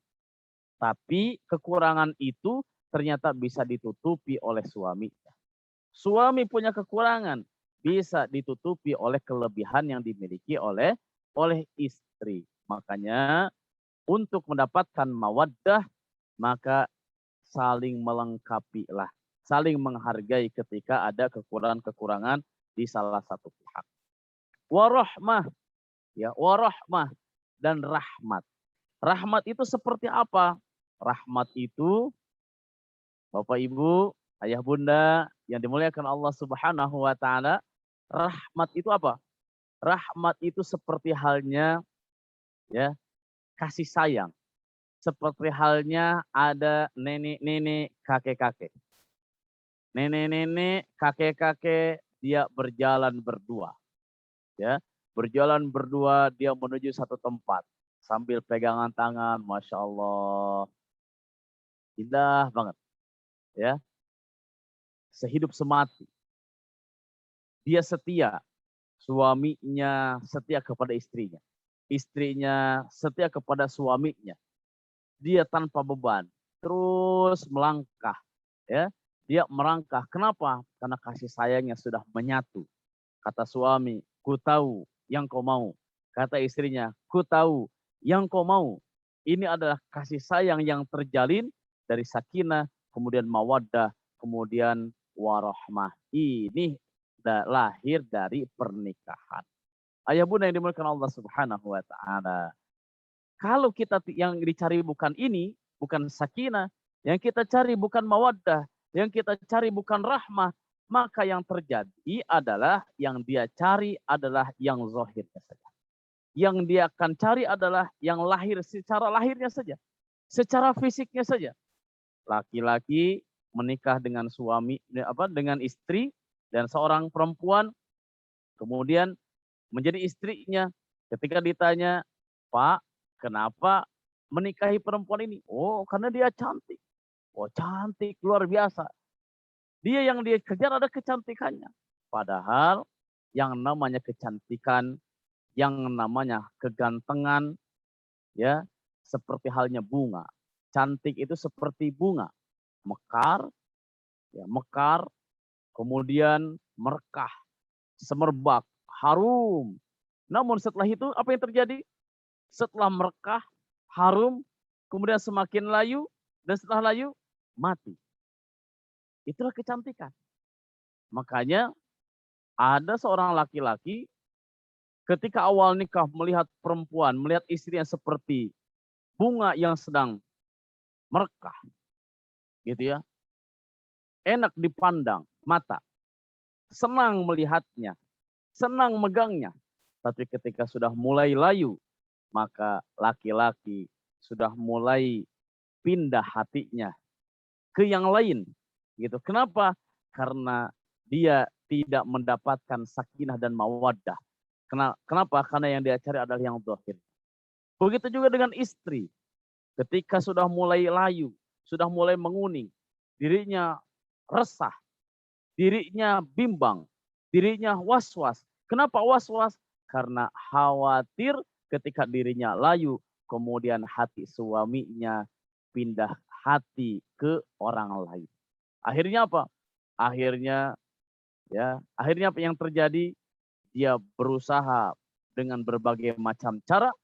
tapi kekurangan itu ternyata bisa ditutupi oleh suami. Suami punya kekurangan, bisa ditutupi oleh kelebihan yang dimiliki oleh istri. Makanya untuk mendapatkan mawaddah, maka saling melengkapilah, saling menghargai ketika ada kekurangan-kekurangan di salah satu pihak. Warahmah, ya, warahmah dan rahmat. Rahmat itu seperti apa? Rahmat itu, Bapak Ibu, Ayah Bunda yang dimuliakan Allah Subhanahu wa ta'ala, rahmat itu apa? Rahmat itu seperti halnya, ya, kasih sayang. Seperti halnya ada nenek-nenek, kakek-kakek. Nenek-nenek, kakek-kakek, dia berjalan berdua. Ya, berjalan berdua, dia menuju satu tempat sambil pegangan tangan, masya Allah, indah banget, ya, sehidup semati. Dia setia, suaminya setia kepada istrinya, istrinya setia kepada suaminya. Dia tanpa beban, terus melangkah, ya, dia merangkah. Kenapa? Karena kasih sayangnya sudah menyatu. Kata suami, ku tahu yang kau mau. Kata istrinya, ku tahu yang kau mau. Ini adalah kasih sayang yang terjalin dari sakinah, kemudian mawaddah, kemudian warahmah. Ini lahir dari pernikahan. Ayah bunda yang dimuliakan Allah Subhanahu wa ta'ala. Kalau kita yang dicari bukan ini, bukan sakinah, yang kita cari bukan mawaddah, yang kita cari bukan rahmah, maka yang terjadi adalah yang dia cari adalah yang zahirnya saja. Yang dia akan cari adalah yang lahir secara lahirnya saja. Secara fisiknya saja. Laki-laki menikah dengan suami, dengan istri, dan seorang perempuan kemudian menjadi istrinya. Ketika ditanya, Pak, kenapa menikahi perempuan ini? Oh, karena dia cantik. Oh, cantik, luar biasa. Dia yang dia kejar ada kecantikannya. Padahal yang namanya kecantikan, yang namanya kegantengan, ya, seperti halnya bunga. Cantik itu seperti bunga. Mekar, ya, mekar, kemudian merekah, semerbak, harum. Namun setelah itu apa yang terjadi? Setelah merekah, harum, kemudian semakin layu, dan setelah layu, mati. Itulah kecantikan. Makanya ada seorang laki-laki ketika awal nikah melihat perempuan, melihat istri yang seperti bunga yang sedang merekah. gitu ya, enak dipandang mata, senang melihatnya, senang megangnya. Tapi ketika sudah mulai layu, maka laki-laki sudah mulai pindah hatinya ke yang lain. Gitu. Kenapa? Karena dia tidak mendapatkan sakinah dan mawaddah. Kenapa? Karena yang dia cari adalah yang zahir. Begitu juga dengan istri. Ketika sudah mulai layu, sudah mulai menguning, dirinya resah, dirinya bimbang, dirinya was-was. Kenapa was-was? Karena khawatir ketika dirinya layu, kemudian hati suaminya pindah hati ke orang lain. Akhirnya apa? Akhirnya apa yang terjadi? Dia berusaha dengan berbagai macam cara,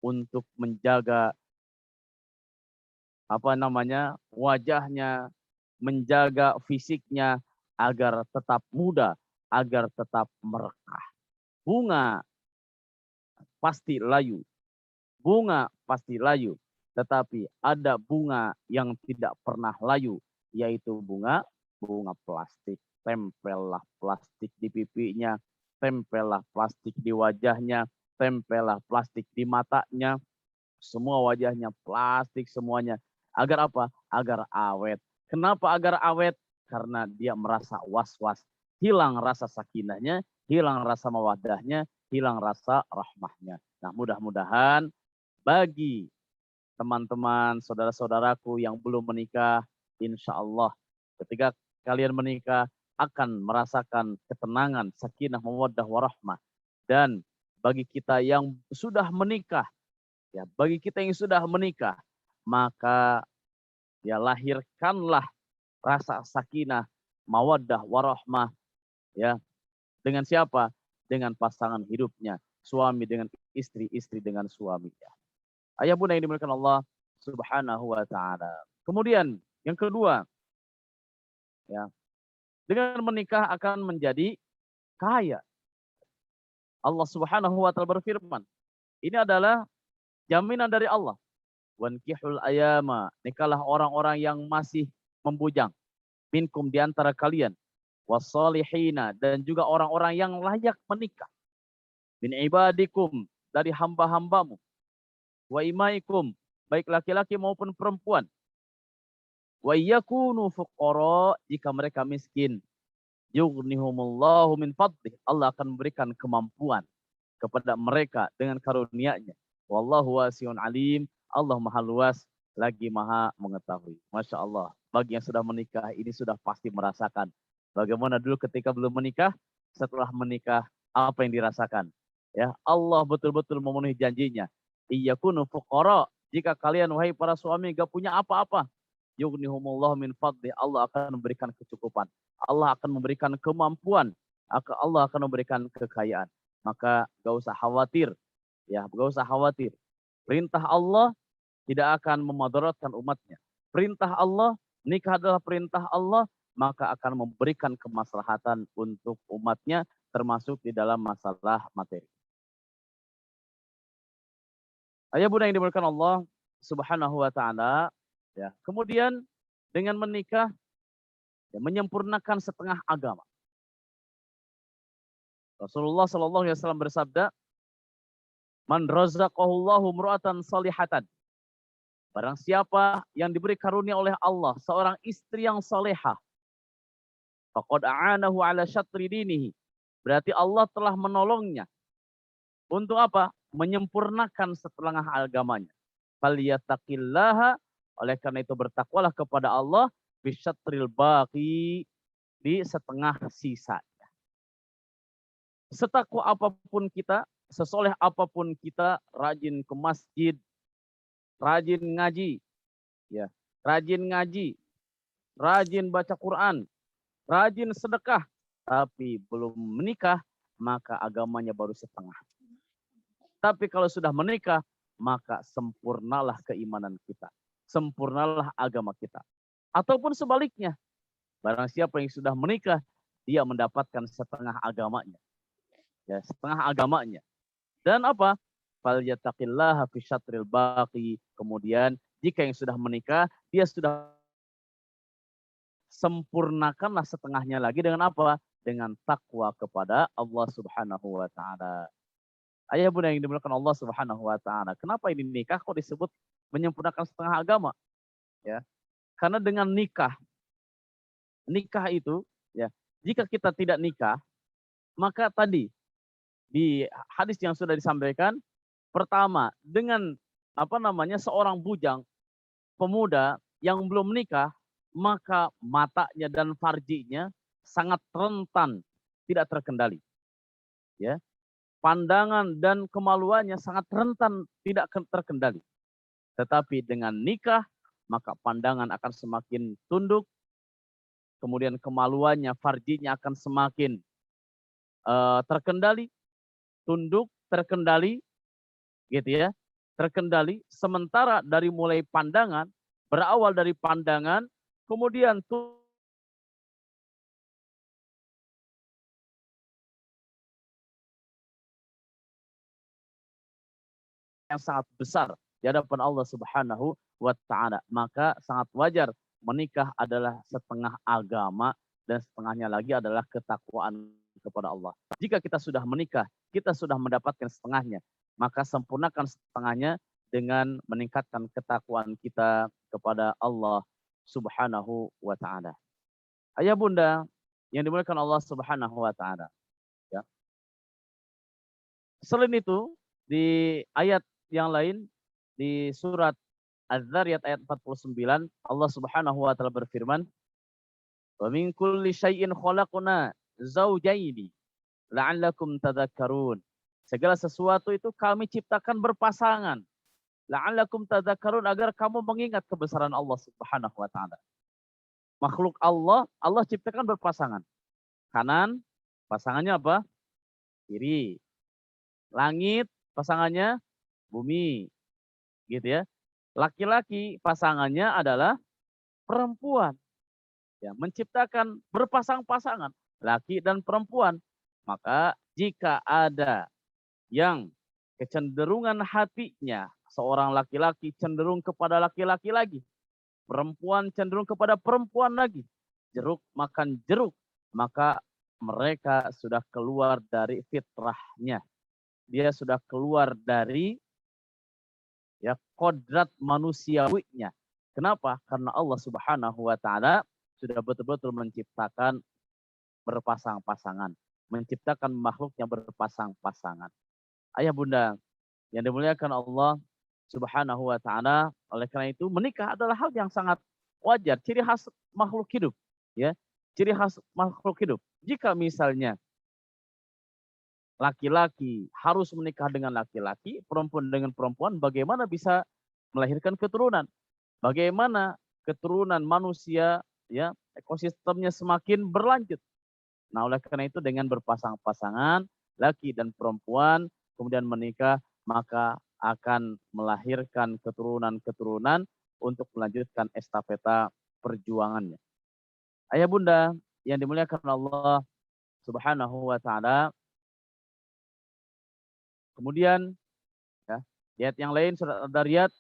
untuk menjaga wajahnya, menjaga fisiknya agar tetap muda, agar tetap merekah. Bunga pasti layu. Tetapi ada bunga yang tidak pernah layu, yaitu bunga plastik. Tempellah plastik di pipinya, tempellah plastik di wajahnya, tempellah plastik di matanya. Semua wajahnya plastik semuanya. Agar apa? Agar awet. Kenapa agar awet? Karena dia merasa was-was. Hilang rasa sakinahnya, hilang rasa mawaddahnya, hilang rasa rahmahnya. Nah, mudah-mudahan bagi teman-teman, saudara-saudaraku yang belum menikah, insya Allah ketika kalian menikah akan merasakan ketenangan, sakinah, mawaddah, warahmah. Dan bagi kita yang sudah menikah, maka lahirkanlah rasa sakinah, mawaddah, warahmah, dengan siapa? Dengan pasangan hidupnya, suami dengan istri, istri dengan suaminya. Ayah bunda yang dimuliakan Allah Subhanahu wa taala. Kemudian yang kedua, dengan menikah akan menjadi kaya. Allah Subhanahu wa taala berfirman, ini adalah jaminan dari Allah. Wankihul ayama, nikahlah orang-orang yang masih membujang, minkum di antara kalian, wassalihina, dan juga orang-orang yang layak menikah, min ibadikum, dari hamba-hambamu, wa imaikum, baik laki-laki maupun perempuan, wa yakunu fuqara, jika mereka miskin, yughnihumullahu min fadlih, Allah akan memberikan kemampuan kepada mereka dengan karunia-Nya. Wallahu wasi'un alim, Allah maha luas lagi maha mengetahui. Masya Allah, bagi yang sudah menikah ini sudah pasti merasakan bagaimana dulu ketika belum menikah, setelah menikah apa yang dirasakan. Allah betul-betul memenuhi janjinya. Iyakunu fuqara, jika kalian wahai para suami gak punya apa-apa, yughnihumullahu min fadli, Allah akan memberikan kecukupan, Allah akan memberikan kemampuan, Allah akan memberikan kekayaan. Maka gak usah khawatir, gak usah khawatir. Perintah Allah tidak akan memadaratkan umatnya. Perintah Allah, nikah adalah perintah Allah, maka akan memberikan kemaslahatan untuk umatnya, termasuk di dalam masalah materi. Ayah bunda yang dimuliakan Allah Subhanahu wa taala, kemudian dengan menikah menyempurnakan setengah agama. Rasulullah sallallahu alaihi wasallam bersabda, "Man razaqahullahu imra'atan salihatan." Barang siapa yang diberi karunia oleh Allah seorang istri yang salehah, faqad a'anahu ala syatri dinihi. Berarti Allah telah menolongnya. Untuk apa? Menyempurnakan setengah agamanya. Falyattaqillaha, oleh karena itu bertakwalah kepada Allah, bisyatril baqi, di setengah sisanya. Setakwa apapun kita, sesoleh apapun kita, rajin ke masjid, rajin ngaji, rajin baca Quran, rajin sedekah, tapi belum menikah, maka agamanya baru setengah. Tapi kalau sudah menikah, maka sempurnalah keimanan kita, sempurnalah agama kita. Ataupun sebaliknya, barang siapa yang sudah menikah, dia mendapatkan setengah agamanya. Setengah agamanya. Dan apa? Falyattaqillaha fi syatril baqi, kemudian Jika yang sudah menikah, dia sudah sempurnakanlah setengahnya lagi dengan apa? Dengan takwa kepada Allah Subhanahu wa taala. Ayah bunda yang dimuliakan Allah Subhanahu wa taala. Kenapa ini nikah kok disebut menyempurnakan setengah agama? Ya. Karena dengan nikah itu ya, jika kita tidak nikah, maka tadi di hadis yang sudah disampaikan, pertama dengan seorang bujang pemuda yang belum menikah, maka matanya dan farjinya sangat rentan, tidak terkendali. Ya. Pandangan dan kemaluannya sangat rentan, tidak terkendali. Tetapi dengan nikah, maka pandangan akan semakin tunduk, kemudian kemaluannya, farjinya akan semakin terkendali, tunduk, terkendali, gitu ya, terkendali. Sementara dari mulai pandangan, berawal dari pandangan, kemudian yang sangat besar di hadapan Allah Subhanahu wa taala. Maka sangat wajar menikah adalah setengah agama dan setengahnya lagi adalah ketakwaan kepada Allah. Jika kita sudah menikah, kita sudah mendapatkan setengahnya, maka sempurnakan setengahnya dengan meningkatkan ketakwaan kita kepada Allah Subhanahu wa taala. Ayah bunda yang dimuliakan Allah Subhanahu wa taala. Ya. Selain itu, di ayat yang lain di surat Az-Zariyat ayat 49, Allah Subhanahu wa taala berfirman, "Wa min kulli syai'in khalaqna zaujaini la'allakum tadhakkarun." Segala sesuatu itu kami ciptakan berpasangan. La'allakum tadhakkarun, agar kamu mengingat kebesaran Allah Subhanahu wa taala. Makhluk Allah, Allah ciptakan berpasangan. Kanan, pasangannya apa? Kiri. Langit, pasangannya bumi. Gitu ya. Laki-laki pasangannya adalah perempuan. Ya, menciptakan berpasang-pasangan, laki dan perempuan. Maka jika ada yang kecenderungan hatinya, seorang laki-laki cenderung kepada laki-laki lagi, perempuan cenderung kepada perempuan lagi, jeruk makan jeruk, maka mereka sudah keluar dari fitrahnya. Dia sudah keluar dari ya kodrat manusiawinya. Kenapa? Karena Allah Subhanahu wa taala sudah betul-betul menciptakan berpasang-pasangan, menciptakan makhluknya berpasang-pasangan. Ayah bunda yang dimuliakan Allah Subhanahu wa taala, oleh karena itu menikah adalah hal yang sangat wajar, ciri khas makhluk hidup, ya. Ciri khas makhluk hidup. Jika misalnya laki-laki harus menikah dengan laki-laki, perempuan dengan perempuan, bagaimana bisa melahirkan keturunan? Bagaimana keturunan manusia ya ekosistemnya semakin berlanjut? Nah, oleh karena itu dengan berpasang-pasangan laki dan perempuan kemudian menikah, maka akan melahirkan keturunan-keturunan untuk melanjutkan estafeta perjuangannya. Ayah bunda yang dimuliakan Allah Subhanahu wa taala. Kemudian ya, di ayat yang lain surat Ad-Dariyat,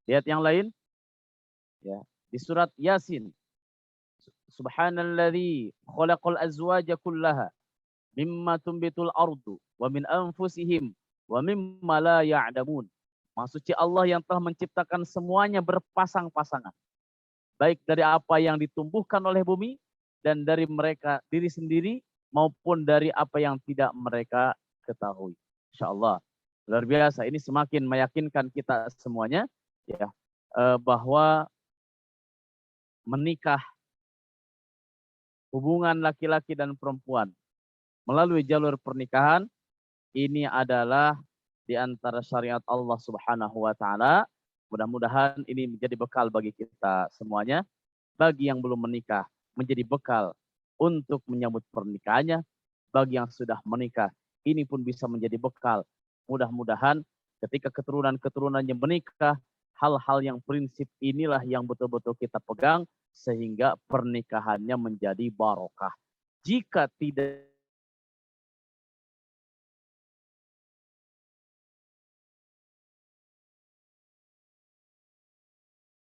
di ayat yang lain ya, di surat Yasin, Subhanalladzi khalaqal azwaja kullaha mimma tumbitul ardu wa min anfusihim wa mimma la ya'lamun. Maha suci Allah yang telah menciptakan semuanya berpasang-pasangan, baik dari apa yang ditumbuhkan oleh bumi dan dari mereka diri sendiri maupun dari apa yang tidak mereka ketahui. Insyaallah luar biasa. Ini semakin meyakinkan kita semuanya ya bahwa menikah, hubungan laki-laki dan perempuan melalui jalur pernikahan ini adalah di antara syariat Allah Subhanahu wa taala. Mudah-mudahan ini menjadi bekal bagi kita semuanya. Bagi yang belum menikah menjadi bekal untuk menyambut pernikahannya. Bagi yang sudah menikah ini pun bisa menjadi bekal. Mudah-mudahan ketika keturunan-keturunannya menikah, hal-hal yang prinsip inilah yang betul-betul kita pegang sehingga pernikahannya menjadi barokah. Jika tidak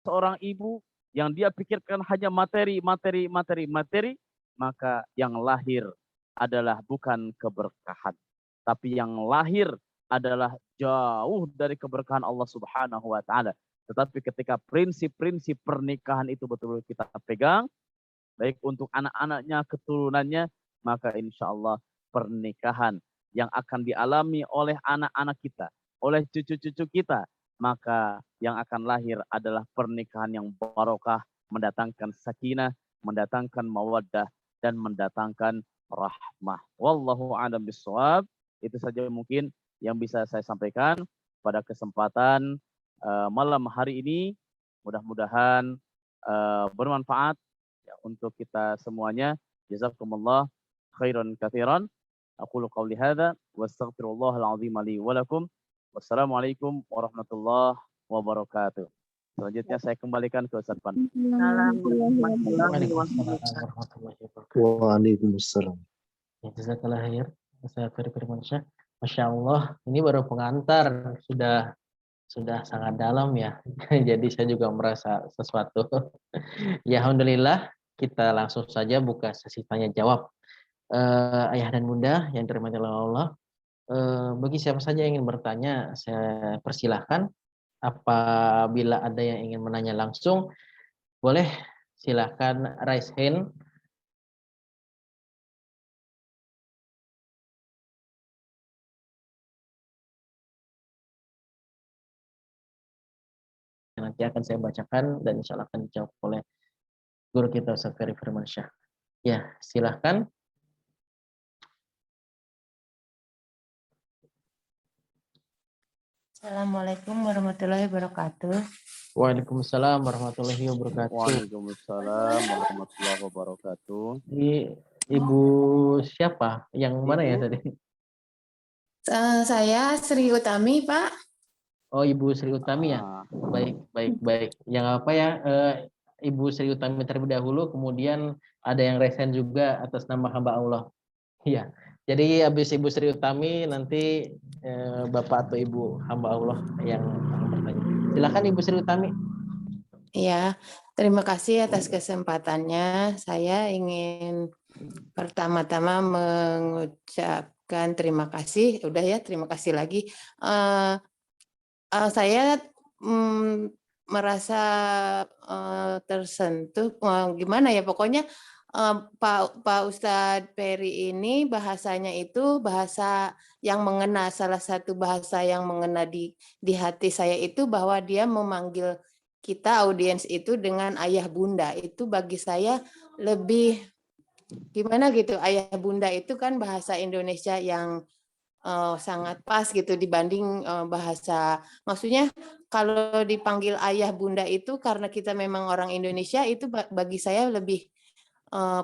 seorang ibu yang dia pikirkan hanya materi, maka yang lahir adalah bukan keberkahan, tapi yang lahir adalah jauh dari keberkahan Allah Subhanahu wa taala. Tetapi ketika prinsip-prinsip pernikahan itu betul-betul kita pegang, baik untuk anak-anaknya, keturunannya, maka insya Allah pernikahan yang akan dialami oleh anak-anak kita, oleh cucu-cucu kita, maka yang akan lahir adalah pernikahan yang barokah, mendatangkan sakinah, mendatangkan mawaddah, dan mendatangkan rahmah. Wallahu a'lam bishawab. Itu saja mungkin yang bisa saya sampaikan pada kesempatan malam hari ini. Mudah-mudahan bermanfaat ya, untuk kita semuanya. Jazakumullah khairan katsiran. Aqulu qawli hadza wa astaghfirullahal azim li wa lakum. Wassalamualaikum warahmatullahi wabarakatuh. Selanjutnya saya kembalikan ke Ustaz Pan. Waalaikumsalam. Ya, jazakallah khair. Ustaz Ferry Firmansyah. Masya Allah, ini baru pengantar, sudah sangat dalam ya. Jadi saya juga merasa sesuatu. Ya, alhamdulillah, kita langsung saja buka sesi tanya jawab. Ayah dan bunda yang dirahmati Allah, bagi siapa saja yang ingin bertanya, saya persilahkan. Apabila ada yang ingin menanya langsung, boleh silahkan raise hand. Nanti akan saya bacakan dan insya Allah akan dijawab oleh guru kita Ustaz Ferry Firmansyah. Ya, silahkan. Assalamualaikum warahmatullahi wabarakatuh. Waalaikumsalam warahmatullahi wabarakatuh. Waalaikumsalam warahmatullahi wabarakatuh. Ini Ibu siapa? Yang mana ya tadi? Saya Sri Utami, Pak. Oh, Ibu Sri Utami ya. Baik. Yang apa ya? Ibu Sri Utami terlebih dahulu, kemudian ada yang resen juga atas nama hamba Allah. Iya. Jadi habis Ibu Sri Utami nanti Bapak atau Ibu hamba Allah yang akan bertanya. Silakan Ibu Sri Utami. Ya, terima kasih atas kesempatannya. Saya ingin pertama-tama mengucapkan terima kasih. Udah ya, terima kasih lagi. Saya merasa tersentuh. Gimana ya? Pokoknya Pak Ustadz Ferry ini bahasanya itu bahasa yang mengena, salah satu bahasa yang mengena di hati saya itu bahwa dia memanggil kita audiens itu dengan ayah bunda. Itu bagi saya lebih gimana gitu, ayah bunda itu kan bahasa Indonesia yang sangat pas gitu dibanding bahasa, maksudnya kalau dipanggil ayah bunda itu karena kita memang orang Indonesia itu bagi saya lebih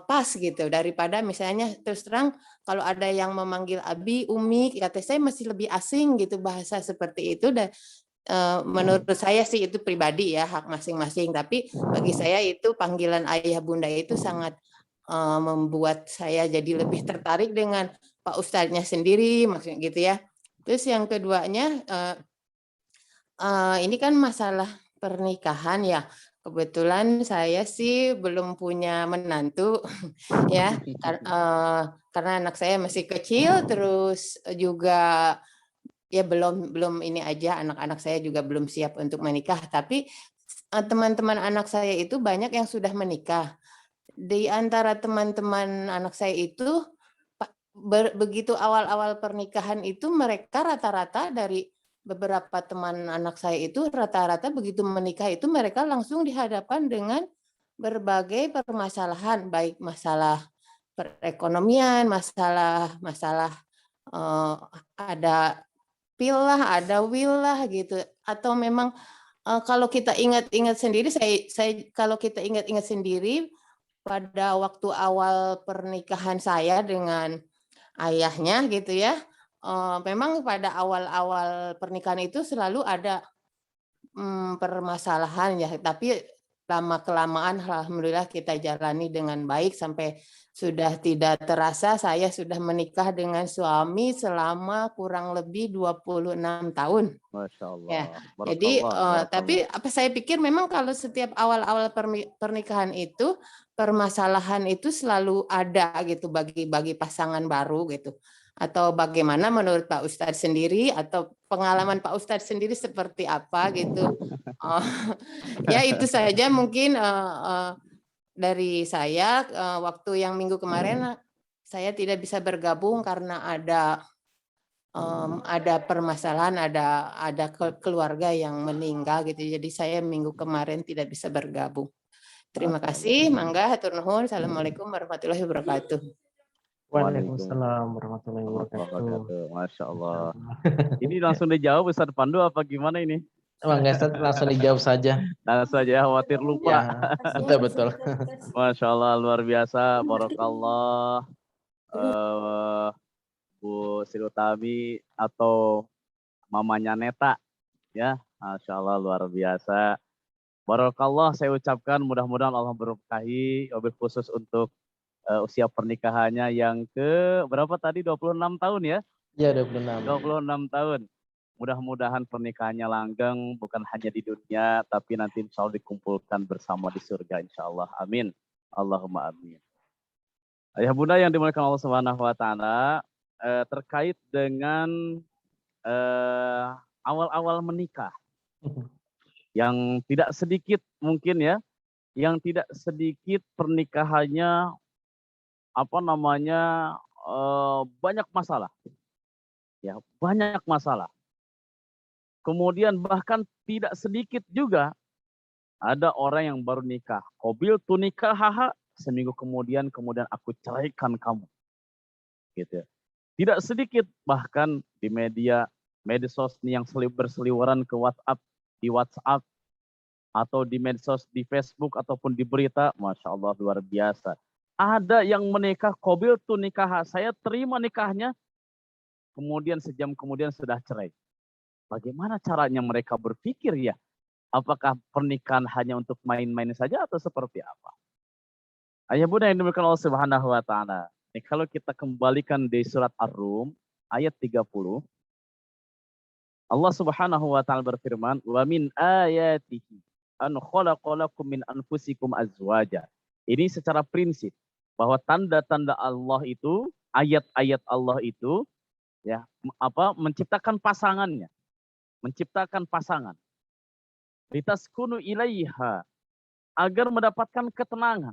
pas gitu daripada misalnya terus terang kalau ada yang memanggil abi, umi, kata saya masih lebih asing gitu bahasa seperti itu. Dan menurut saya sih itu pribadi ya, hak masing-masing, tapi bagi saya itu panggilan ayah bunda itu sangat membuat saya jadi lebih tertarik dengan Pak Ustadznya sendiri, maksudnya gitu ya. Terus yang keduanya ini kan masalah pernikahan ya. Kebetulan saya sih belum punya menantu ya, karena anak saya masih kecil, terus juga ya belum ini aja, anak-anak saya juga belum siap untuk menikah. Tapi teman-teman anak saya itu banyak yang sudah menikah. Di antara teman-teman anak saya itu begitu awal-awal pernikahan itu mereka rata-rata dari beberapa teman anak saya itu rata-rata begitu menikah itu mereka langsung dihadapkan dengan berbagai permasalahan, baik masalah perekonomian, masalah ada pil lah, ada will lah gitu, atau memang kalau kita ingat-ingat sendiri, kalau kita ingat-ingat sendiri pada waktu awal pernikahan saya dengan ayahnya gitu ya. Memang pada awal-awal pernikahan itu selalu ada permasalahan ya, tapi lama-kelamaan alhamdulillah kita jalani dengan baik sampai sudah tidak terasa saya sudah menikah dengan suami selama kurang lebih 26 tahun. Masya Ya, Allah. jadi Barakallah. tapi apa saya pikir memang kalau setiap awal-awal pernikahan itu permasalahan itu selalu ada gitu bagi pasangan baru gitu. Atau bagaimana menurut Pak Ustadz sendiri atau pengalaman Pak Ustadz sendiri seperti apa gitu. Ya itu saja mungkin dari saya waktu yang minggu kemarin saya tidak bisa bergabung karena ada permasalahan, ada keluarga yang meninggal gitu. Jadi saya minggu kemarin tidak bisa bergabung. Terima kasih. Mangga hatur nuhun. Assalamualaikum warahmatullahi wabarakatuh. Waalaikumsalam warahmatullahi wabarakatuh. Masya Allah. Ini langsung dijawab Ustaz Pandu apa gimana ini? Bang Ustadz langsung dijawab saja. Langsung saja, khawatir lupa. Ya, betul. Masya Allah, luar biasa. Barakallah. Bu Sri Utami atau mamanya Neta. Ya, Masya Allah, luar biasa. Barakallah, saya ucapkan mudah-mudahan Allah berkahi, wabil khusus untuk usia pernikahannya yang ke berapa tadi? 26 tahun ya? Ya, 26. 26 tahun. Mudah-mudahan pernikahannya langgeng, bukan hanya di dunia, tapi nanti insya Allah dikumpulkan bersama di surga insya Allah. Amin. Allahumma amin. Ayah bunda yang dimuliakan Allah Subhanahu wa Ta'ala, terkait dengan awal-awal menikah, yang tidak sedikit mungkin ya, yang tidak sedikit pernikahannya banyak masalah, ya banyak masalah. Kemudian bahkan tidak sedikit juga ada orang yang baru nikah. Qabil tu nikah seminggu kemudian aku ceraikan kamu. Gitu ya. Tidak sedikit bahkan di media medsos yang berseliweran ke WhatsApp, di WhatsApp atau di medsos di Facebook ataupun di berita, Masya Allah luar biasa. Ada yang menikah qabil tu nikah, saya terima nikahnya, kemudian sejam kemudian sudah cerai. Bagaimana caranya mereka berpikir ya? Apakah pernikahan hanya untuk main-main saja atau seperti apa? Ayah bunda yang dimuliakan Allah Subhanahu wa Ta'ala. Kalau kita kembalikan di surat Ar-Rum ayat 30, Allah Subhanahu wa Ta'ala berfirman, "Wa min ayatihi an khalaqalakum min anfusikum azwaja." Ini secara prinsip bahwa tanda-tanda Allah itu, ayat-ayat Allah itu ya, menciptakan pasangannya. Menciptakan pasangan. Litaskunu ilaiha, agar mendapatkan ketenangan.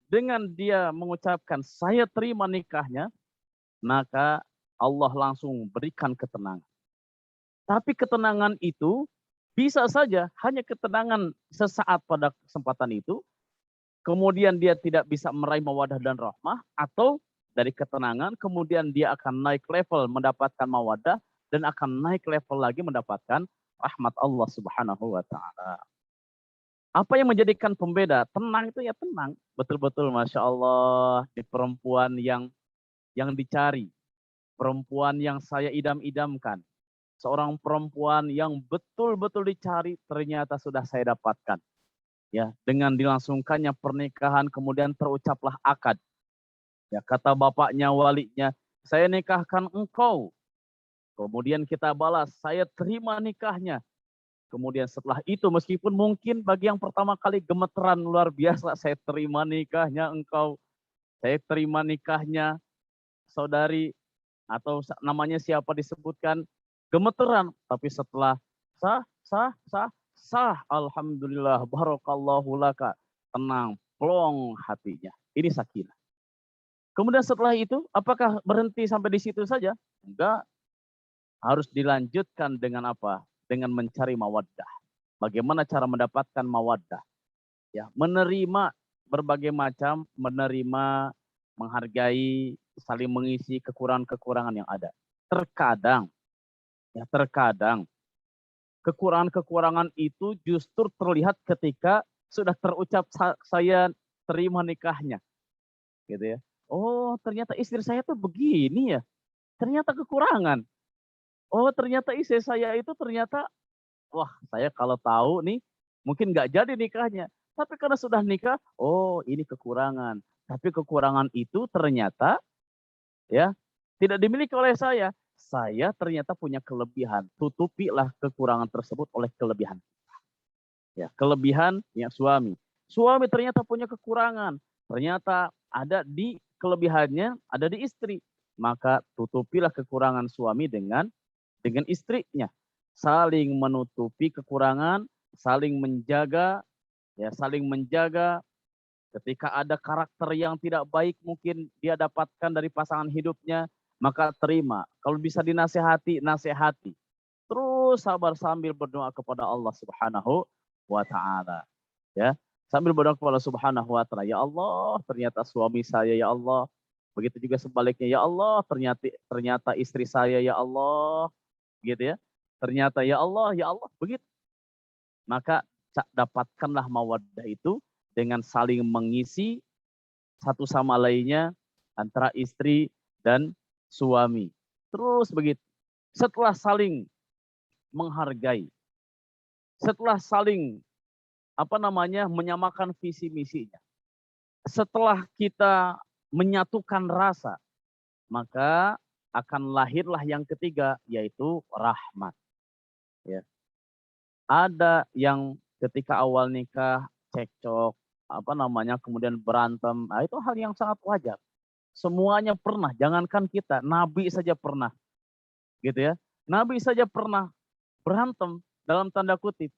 Dengan dia mengucapkan saya terima nikahnya, maka Allah langsung berikan ketenangan. Tapi ketenangan itu bisa saja hanya ketenangan sesaat pada kesempatan itu, kemudian dia tidak bisa meraih mawadah dan rahmah, atau dari ketenangan kemudian dia akan naik level mendapatkan mawadah dan akan naik level lagi mendapatkan rahmat Allah Subhanahu wa Ta'ala. Apa yang menjadikan pembeda? Tenang itu ya tenang. Betul-betul Masya Allah, di perempuan yang dicari. Perempuan yang saya idam-idamkan. Seorang perempuan yang betul-betul dicari ternyata sudah saya dapatkan. Ya, dengan dilangsungkannya pernikahan kemudian terucaplah akad. Ya, kata bapaknya walinya, saya nikahkan engkau. Kemudian kita balas, saya terima nikahnya. Kemudian setelah itu meskipun mungkin bagi yang pertama kali gemeteran luar biasa, saya terima nikahnya engkau. Saya terima nikahnya saudari atau namanya siapa disebutkan, gemeteran. Tapi setelah sah, alhamdulillah, barakallahu laka, tenang, plong hatinya. Ini sakinah. Kemudian setelah itu, apakah berhenti sampai di situ saja? Enggak. Harus dilanjutkan dengan apa? Dengan mencari mawaddah. Bagaimana cara mendapatkan mawaddah? Ya, menerima berbagai macam, menerima, menghargai, saling mengisi kekurangan-kekurangan yang ada. Terkadang kekurangan-kekurangan itu justru terlihat ketika sudah terucap saya terima nikahnya. Gitu ya. Oh, ternyata istri saya tuh begini ya. Ternyata kekurangan. Oh, ternyata istri saya itu ternyata, wah, saya kalau tahu nih, mungkin nggak jadi nikahnya. Tapi karena sudah nikah, oh ini kekurangan. Tapi kekurangan itu ternyata ya tidak dimiliki oleh saya. Saya ternyata punya kelebihan. Tutupilah kekurangan tersebut oleh kelebihan. Ya, kelebihan ya suami. Suami ternyata punya kekurangan. Ternyata ada di kelebihannya, ada di istri. Maka tutupilah kekurangan suami dengan istrinya. Saling menutupi kekurangan, saling menjaga, ya saling menjaga. Ketika ada karakter yang tidak baik mungkin dia dapatkan dari pasangan hidupnya, maka terima. Kalau bisa dinasehati, nasehati. Terus sabar sambil berdoa kepada Allah Subhanahu wa taala. Ya, sambil berdoa kepada Allah Subhanahu wa taala, ya Allah, ternyata suami saya ya Allah. Begitu juga sebaliknya, ya Allah, ternyata istri saya ya Allah. Gitu ya. Ternyata ya Allah, begitu. Maka dapatkanlah mawaddah itu dengan saling mengisi satu sama lainnya antara istri dan suami. Terus begitu. Setelah saling menghargai, setelah saling menyamakan visi misinya, setelah kita menyatukan rasa, maka akan lahirlah yang ketiga, yaitu rahmat. Ya. Ada yang ketika awal nikah cekcok, kemudian berantem, itu hal yang sangat wajar. Semuanya pernah, jangankan kita, Nabi saja pernah, gitu ya. Nabi saja pernah berantem dalam tanda kutip,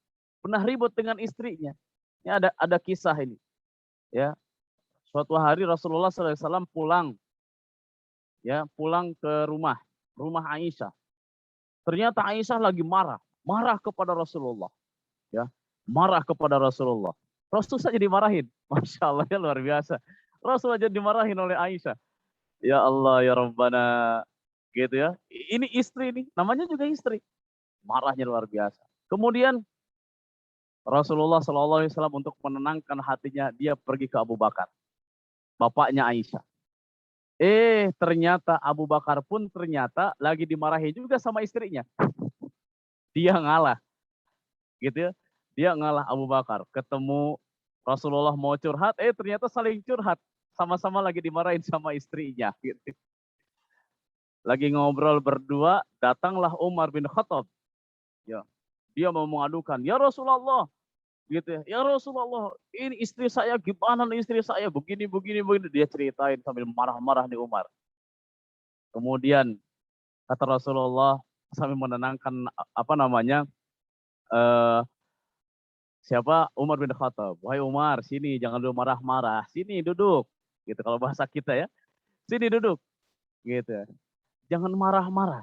pernah ribut dengan istrinya. Ini ada kisah ini, ya. Suatu hari Rasulullah SAW pulang ke rumah Aisyah. Ternyata Aisyah lagi marah kepada Rasulullah, ya, marah kepada Rasulullah. Rasul saja dimarahin, masya Allah ya, luar biasa. Rasul saja dimarahin oleh Aisyah. Ya Allah ya Rabbana, gitu ya. Ini istri ini, namanya juga istri. Marahnya luar biasa. Kemudian Rasulullah SAW untuk menenangkan hatinya, dia pergi ke Abu Bakar, bapaknya Aisyah. Ternyata Abu Bakar pun ternyata lagi dimarahi juga sama istrinya. Dia ngalah, gitu ya. Dia ngalah Abu Bakar. Ketemu Rasulullah mau curhat, ternyata saling curhat. Sama-sama lagi dimarahin sama istrinya. Gitu. Lagi ngobrol berdua, datanglah Umar bin Khattab. Ya, dia mau mengadukan, ya Rasulullah, gitu ya. Ya Rasulullah, ini istri saya gimana nih, istri saya begini. Dia ceritain sambil marah-marah nih Umar. Kemudian kata Rasulullah sambil menenangkan Umar bin Khattab. Wahai Umar, sini jangan dulu marah-marah. Sini duduk. Gitu kalau bahasa kita ya. Sini duduk. Gitu. Jangan marah-marah.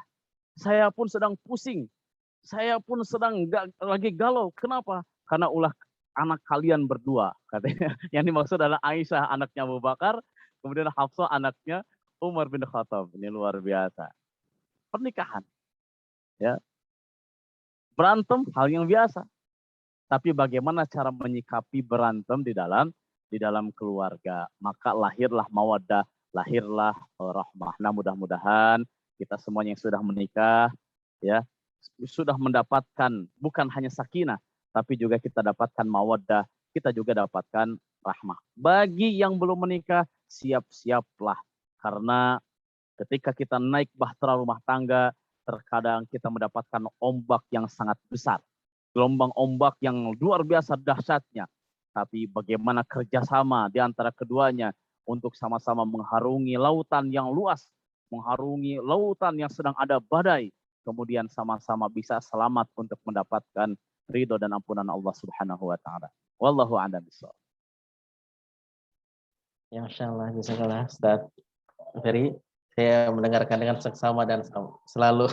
Saya pun sedang pusing. Saya pun sedang lagi galau. Kenapa? Karena ulah anak kalian berdua, katanya. Yang dimaksud adalah Aisyah, anaknya Abu Bakar, kemudian Hafsah, anaknya Umar bin Khattab. Ini luar biasa. Pernikahan. Ya. Berantem hal yang biasa. Tapi bagaimana cara menyikapi berantem di dalam keluarga? Maka lahirlah mawaddah, lahirlah rahmah. Nah, mudah-mudahan kita semuanya yang sudah menikah, ya, sudah mendapatkan bukan hanya sakinah, tapi juga kita dapatkan mawaddah, kita juga dapatkan rahmah. Bagi yang belum menikah, siap-siaplah. Karena ketika kita naik bahtera rumah tangga, terkadang kita mendapatkan ombak yang sangat besar. Gelombang ombak yang luar biasa dahsyatnya. Tapi bagaimana kerjasama di antara keduanya untuk sama-sama mengharungi lautan yang luas, mengharungi lautan yang sedang ada badai, kemudian sama-sama bisa selamat untuk mendapatkan ridho dan ampunan Allah Subhanahu wa taala. Wallahu a'lam bishawab. Ya, insyaallah, jazakallah Ustaz Ferry. Saya mendengarkan dengan seksama dan selalu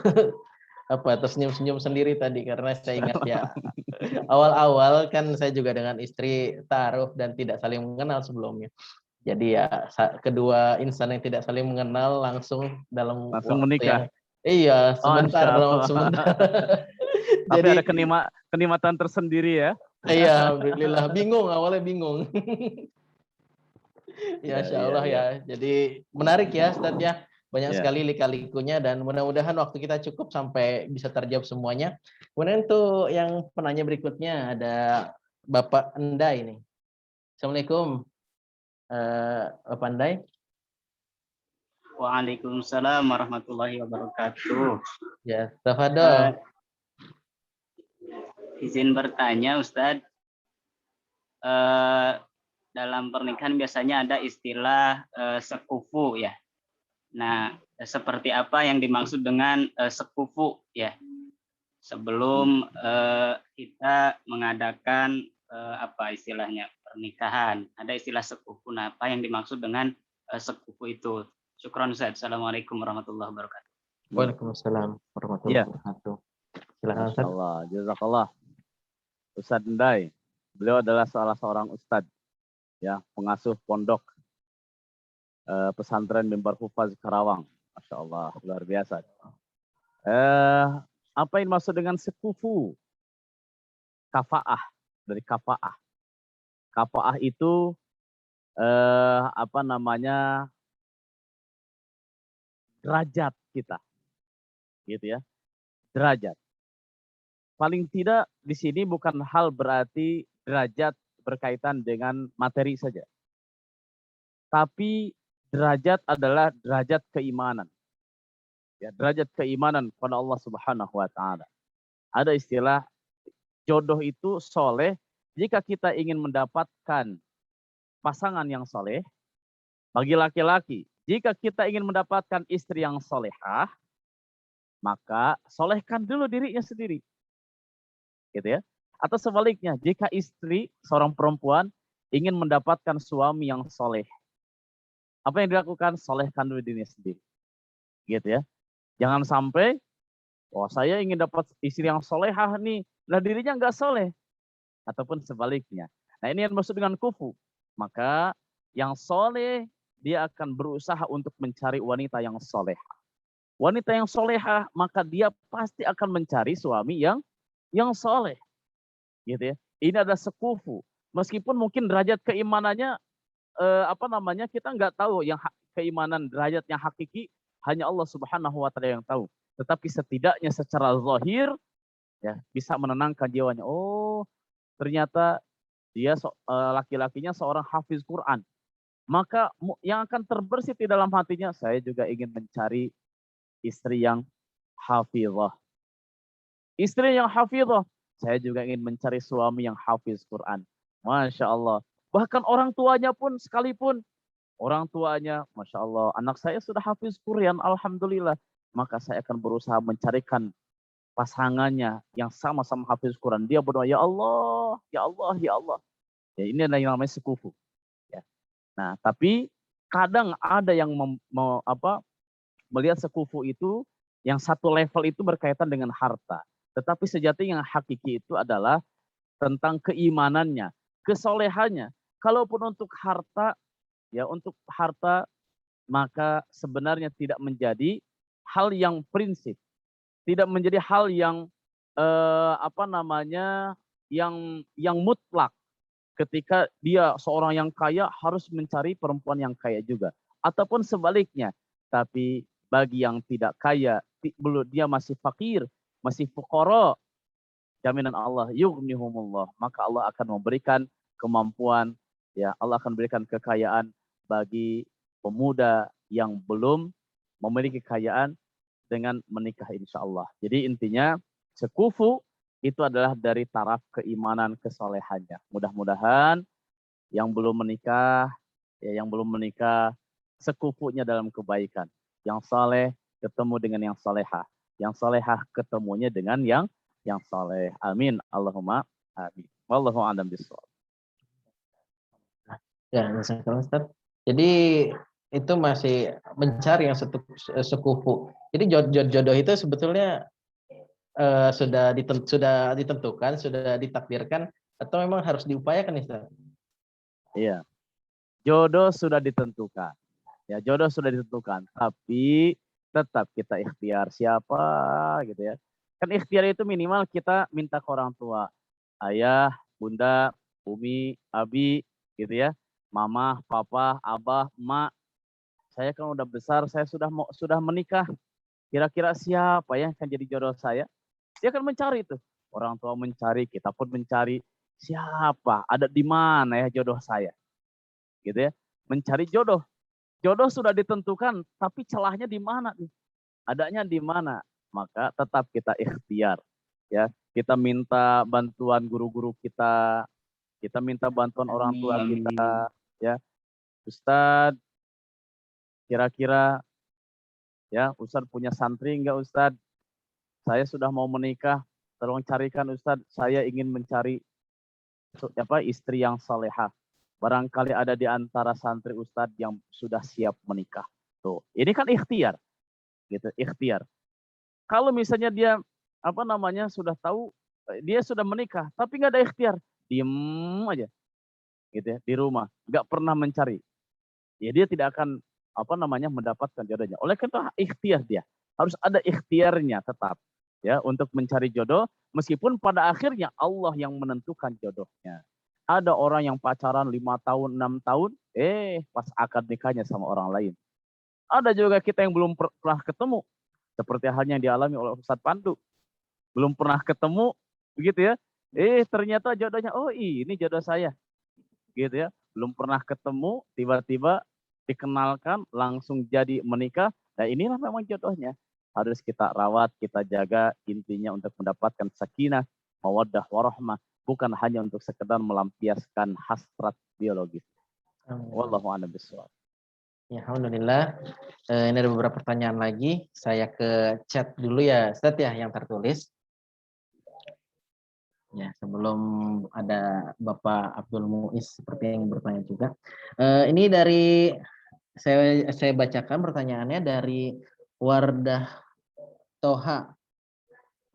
tersenyum-senyum sendiri tadi, karena saya ingat ya awal-awal kan saya juga dengan istri ta'aruf dan tidak saling mengenal sebelumnya. Jadi ya kedua insan yang tidak saling mengenal langsung menikah. Sebentar. Tapi ada kenikmatan tersendiri ya. Iya, alhamdulillah. Awalnya bingung. Ya, insyaallah ya. Jadi menarik ya Ustaz ya. Banyak sekali lika-likunya dan mudah-mudahan waktu kita cukup sampai bisa terjawab semuanya. Kemudian tuh yang penanya berikutnya ada Bapak Enda ini. Assalamualaikum. Pandai. Waalaikumsalam warahmatullahi wabarakatuh. Ya, tafadhol. Izin bertanya, Ustadz. Dalam pernikahan biasanya ada istilah sekufu ya. Nah, seperti apa yang dimaksud dengan sekufu ya? Sebelum kita mengadakan apa istilahnya pernikahan, ada istilah sekufu. Nah, apa yang dimaksud dengan sekufu itu? Syukran Ustaz. Assalamualaikum warahmatullahi wabarakatuh. Waalaikumsalam warahmatullahi wabarakatuh. Silakan Ustaz. Masyaallah, jazakallah. Ustadz Ndai, beliau adalah salah seorang ustadz ya, pengasuh pondok pesantren Mimbar Hufaz Karawang. Masya Allah, luar biasa. Apa yang maksud dengan sekufu? Kafaah, dari kafaah. Kafaah itu apa namanya, derajat kita, gitu ya, derajat. Paling tidak di sini bukan hal berarti derajat berkaitan dengan materi saja. Tapi derajat adalah derajat keimanan. Ya, derajat keimanan kepada Allah Subhanahu wa taala. Ada istilah jodoh itu soleh. Jika kita ingin mendapatkan pasangan yang soleh, bagi laki-laki, jika kita ingin mendapatkan istri yang solehah, maka solehkan dulu dirinya sendiri. Gitu ya. Atau sebaliknya, jika istri, seorang perempuan, ingin mendapatkan suami yang soleh, apa yang dilakukan? Solehkan dulu dirinya sendiri. Gitu ya. Jangan sampai, oh saya ingin dapat istri yang solehah nih, lah dirinya nggak soleh. Ataupun sebaliknya. Nah ini yang maksud dengan kufu. Maka yang soleh, dia akan berusaha untuk mencari wanita yang solehah. Wanita yang solehah, maka dia pasti akan mencari suami yang soleh. Gitu ya. Ini ada sekufu. Meskipun mungkin derajat keimanannya apa namanya, kita nggak tahu yang keimanan derajat yang hakiki, hanya Allah Subhanahu wa taala yang tahu. Tetapi setidaknya secara zahir ya bisa menenangkan jiwanya. Oh, ternyata dia laki-lakinya seorang hafiz Quran. Maka yang akan terbersit di dalam hatinya, saya juga ingin mencari istri yang hafizah. Istri yang hafizah, saya juga ingin mencari suami yang hafiz Quran. Masya Allah. Bahkan orang tuanya pun sekalipun, orang tuanya, Masya Allah, anak saya sudah hafiz Quran, Alhamdulillah. Maka saya akan berusaha mencarikan pasangannya yang sama-sama hafiz Quran. Dia berdoa, ya Allah, ya Allah, ya Allah. Ya, ini adalah yang namanya sekufu. Ya. Nah, tapi kadang ada yang melihat sekufu itu, yang satu level itu berkaitan dengan harta. Tetapi sejatinya yang hakiki itu adalah tentang keimanannya, kesolehannya. Kalaupun untuk harta, ya untuk harta, maka sebenarnya tidak menjadi hal yang prinsip, tidak menjadi hal yang apa namanya, yang mutlak. Ketika dia seorang yang kaya harus mencari perempuan yang kaya juga, ataupun sebaliknya. Tapi bagi yang tidak kaya, dia masih fakir, masih fuqara, jaminan Allah yughnihumullah, maka Allah akan memberikan kemampuan, ya Allah akan berikan kekayaan bagi pemuda yang belum memiliki kekayaan dengan menikah insya Allah. Jadi intinya sekufu itu adalah dari taraf keimanan kesolehannya. Mudah-mudahan yang belum menikah, ya yang belum menikah, sekufunya dalam kebaikan. Yang soleh ketemu dengan yang solehah. Yang solehah ketemunya dengan yang soleh. Amin. Allahumma amin. Wallahu a'lam bishawab. Ya, Ustaz. Jadi itu masih mencari yang sekufu. Jadi jodoh itu sebetulnya sudah ditentukan, sudah ditakdirkan, atau memang harus diupayakan, Ustaz? Iya. Jodoh sudah ditentukan. Ya, jodoh sudah ditentukan, tapi tetap kita ikhtiar siapa gitu ya. Kan ikhtiar itu minimal kita minta ke orang tua. Ayah, bunda, umi, abi gitu ya. Mama, papa, abah, emak. Saya kan udah besar, saya sudah menikah. Kira-kira siapa yang akan jadi jodoh saya? Dia akan mencari itu. Orang tua mencari, kita pun mencari. Siapa? Ada di mana ya jodoh saya? Gitu ya. mencari jodoh. Jodoh sudah ditentukan, tapi celahnya di mana nih? Adanya di mana? Maka tetap kita ikhtiar. Ya, kita minta bantuan guru-guru kita minta bantuan orang tua kita. Ya, Ustadz, kira-kira ya Ustadz punya santri enggak Ustadz? Saya sudah mau menikah, tolong carikan Ustadz, saya ingin mencari istri yang salehah. Barangkali ada di antara santri Ustadz yang sudah siap menikah. Tuh, ini kan ikhtiar. Gitu, ikhtiar. Kalau misalnya dia sudah tahu dia sudah menikah tapi nggak ada ikhtiar, diem aja gitu ya di rumah, nggak pernah mencari, ya dia tidak akan mendapatkan jodohnya. Oleh karena ikhtiar, dia harus ada ikhtiarnya tetap ya untuk mencari jodoh, meskipun pada akhirnya Allah yang menentukan jodohnya. Ada orang yang pacaran 5 tahun 6 tahun pas akad nikahnya sama orang lain. Ada juga kita yang belum pernah ketemu, seperti halnya yang dialami oleh Ustadz Pandu, belum pernah ketemu begitu ya, ternyata jodohnya, oh ini jodoh saya gitu ya, belum pernah ketemu, tiba-tiba dikenalkan langsung jadi menikah. Nah inilah memang jodohnya, harus kita rawat, kita jaga, intinya untuk mendapatkan sakinah, mawaddah, warahmah, bukan hanya untuk sekedar melampiaskan hasrat biologis. Wallahu a'lam bishawab. Ya, alhamdulillah. Ini ada beberapa pertanyaan lagi. Saya ke chat dulu ya, Ustadz ya, yang tertulis. Ya, sebelum ada Bapak Abdul Muiz seperti yang bertanya juga. Ini dari saya bacakan pertanyaannya dari Wardah Toha.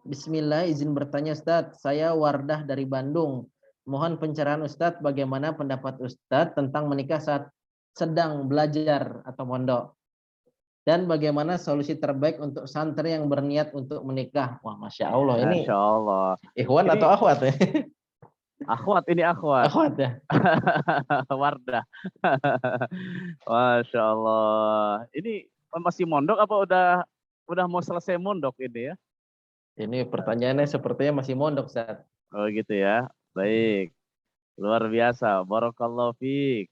Bismillah, izin bertanya Ustadz. Saya Wardah dari Bandung. Mohon pencerahan Ustadz, bagaimana pendapat Ustadz tentang menikah saat sedang belajar atau mondok, dan bagaimana solusi terbaik untuk santri yang berniat untuk menikah. Wah, Masya Allah, ini Masya Allah. ikhwan ini, atau akhwat ya? Akhwat, ini akhwat. Akhwat ya. Wardah. Masya Allah. Ini masih mondok apa udah mau selesai mondok ini ya? Ini pertanyaannya sepertinya masih mondok, Ustaz. Oh gitu ya. Baik. Luar biasa. Barakallahu fiik.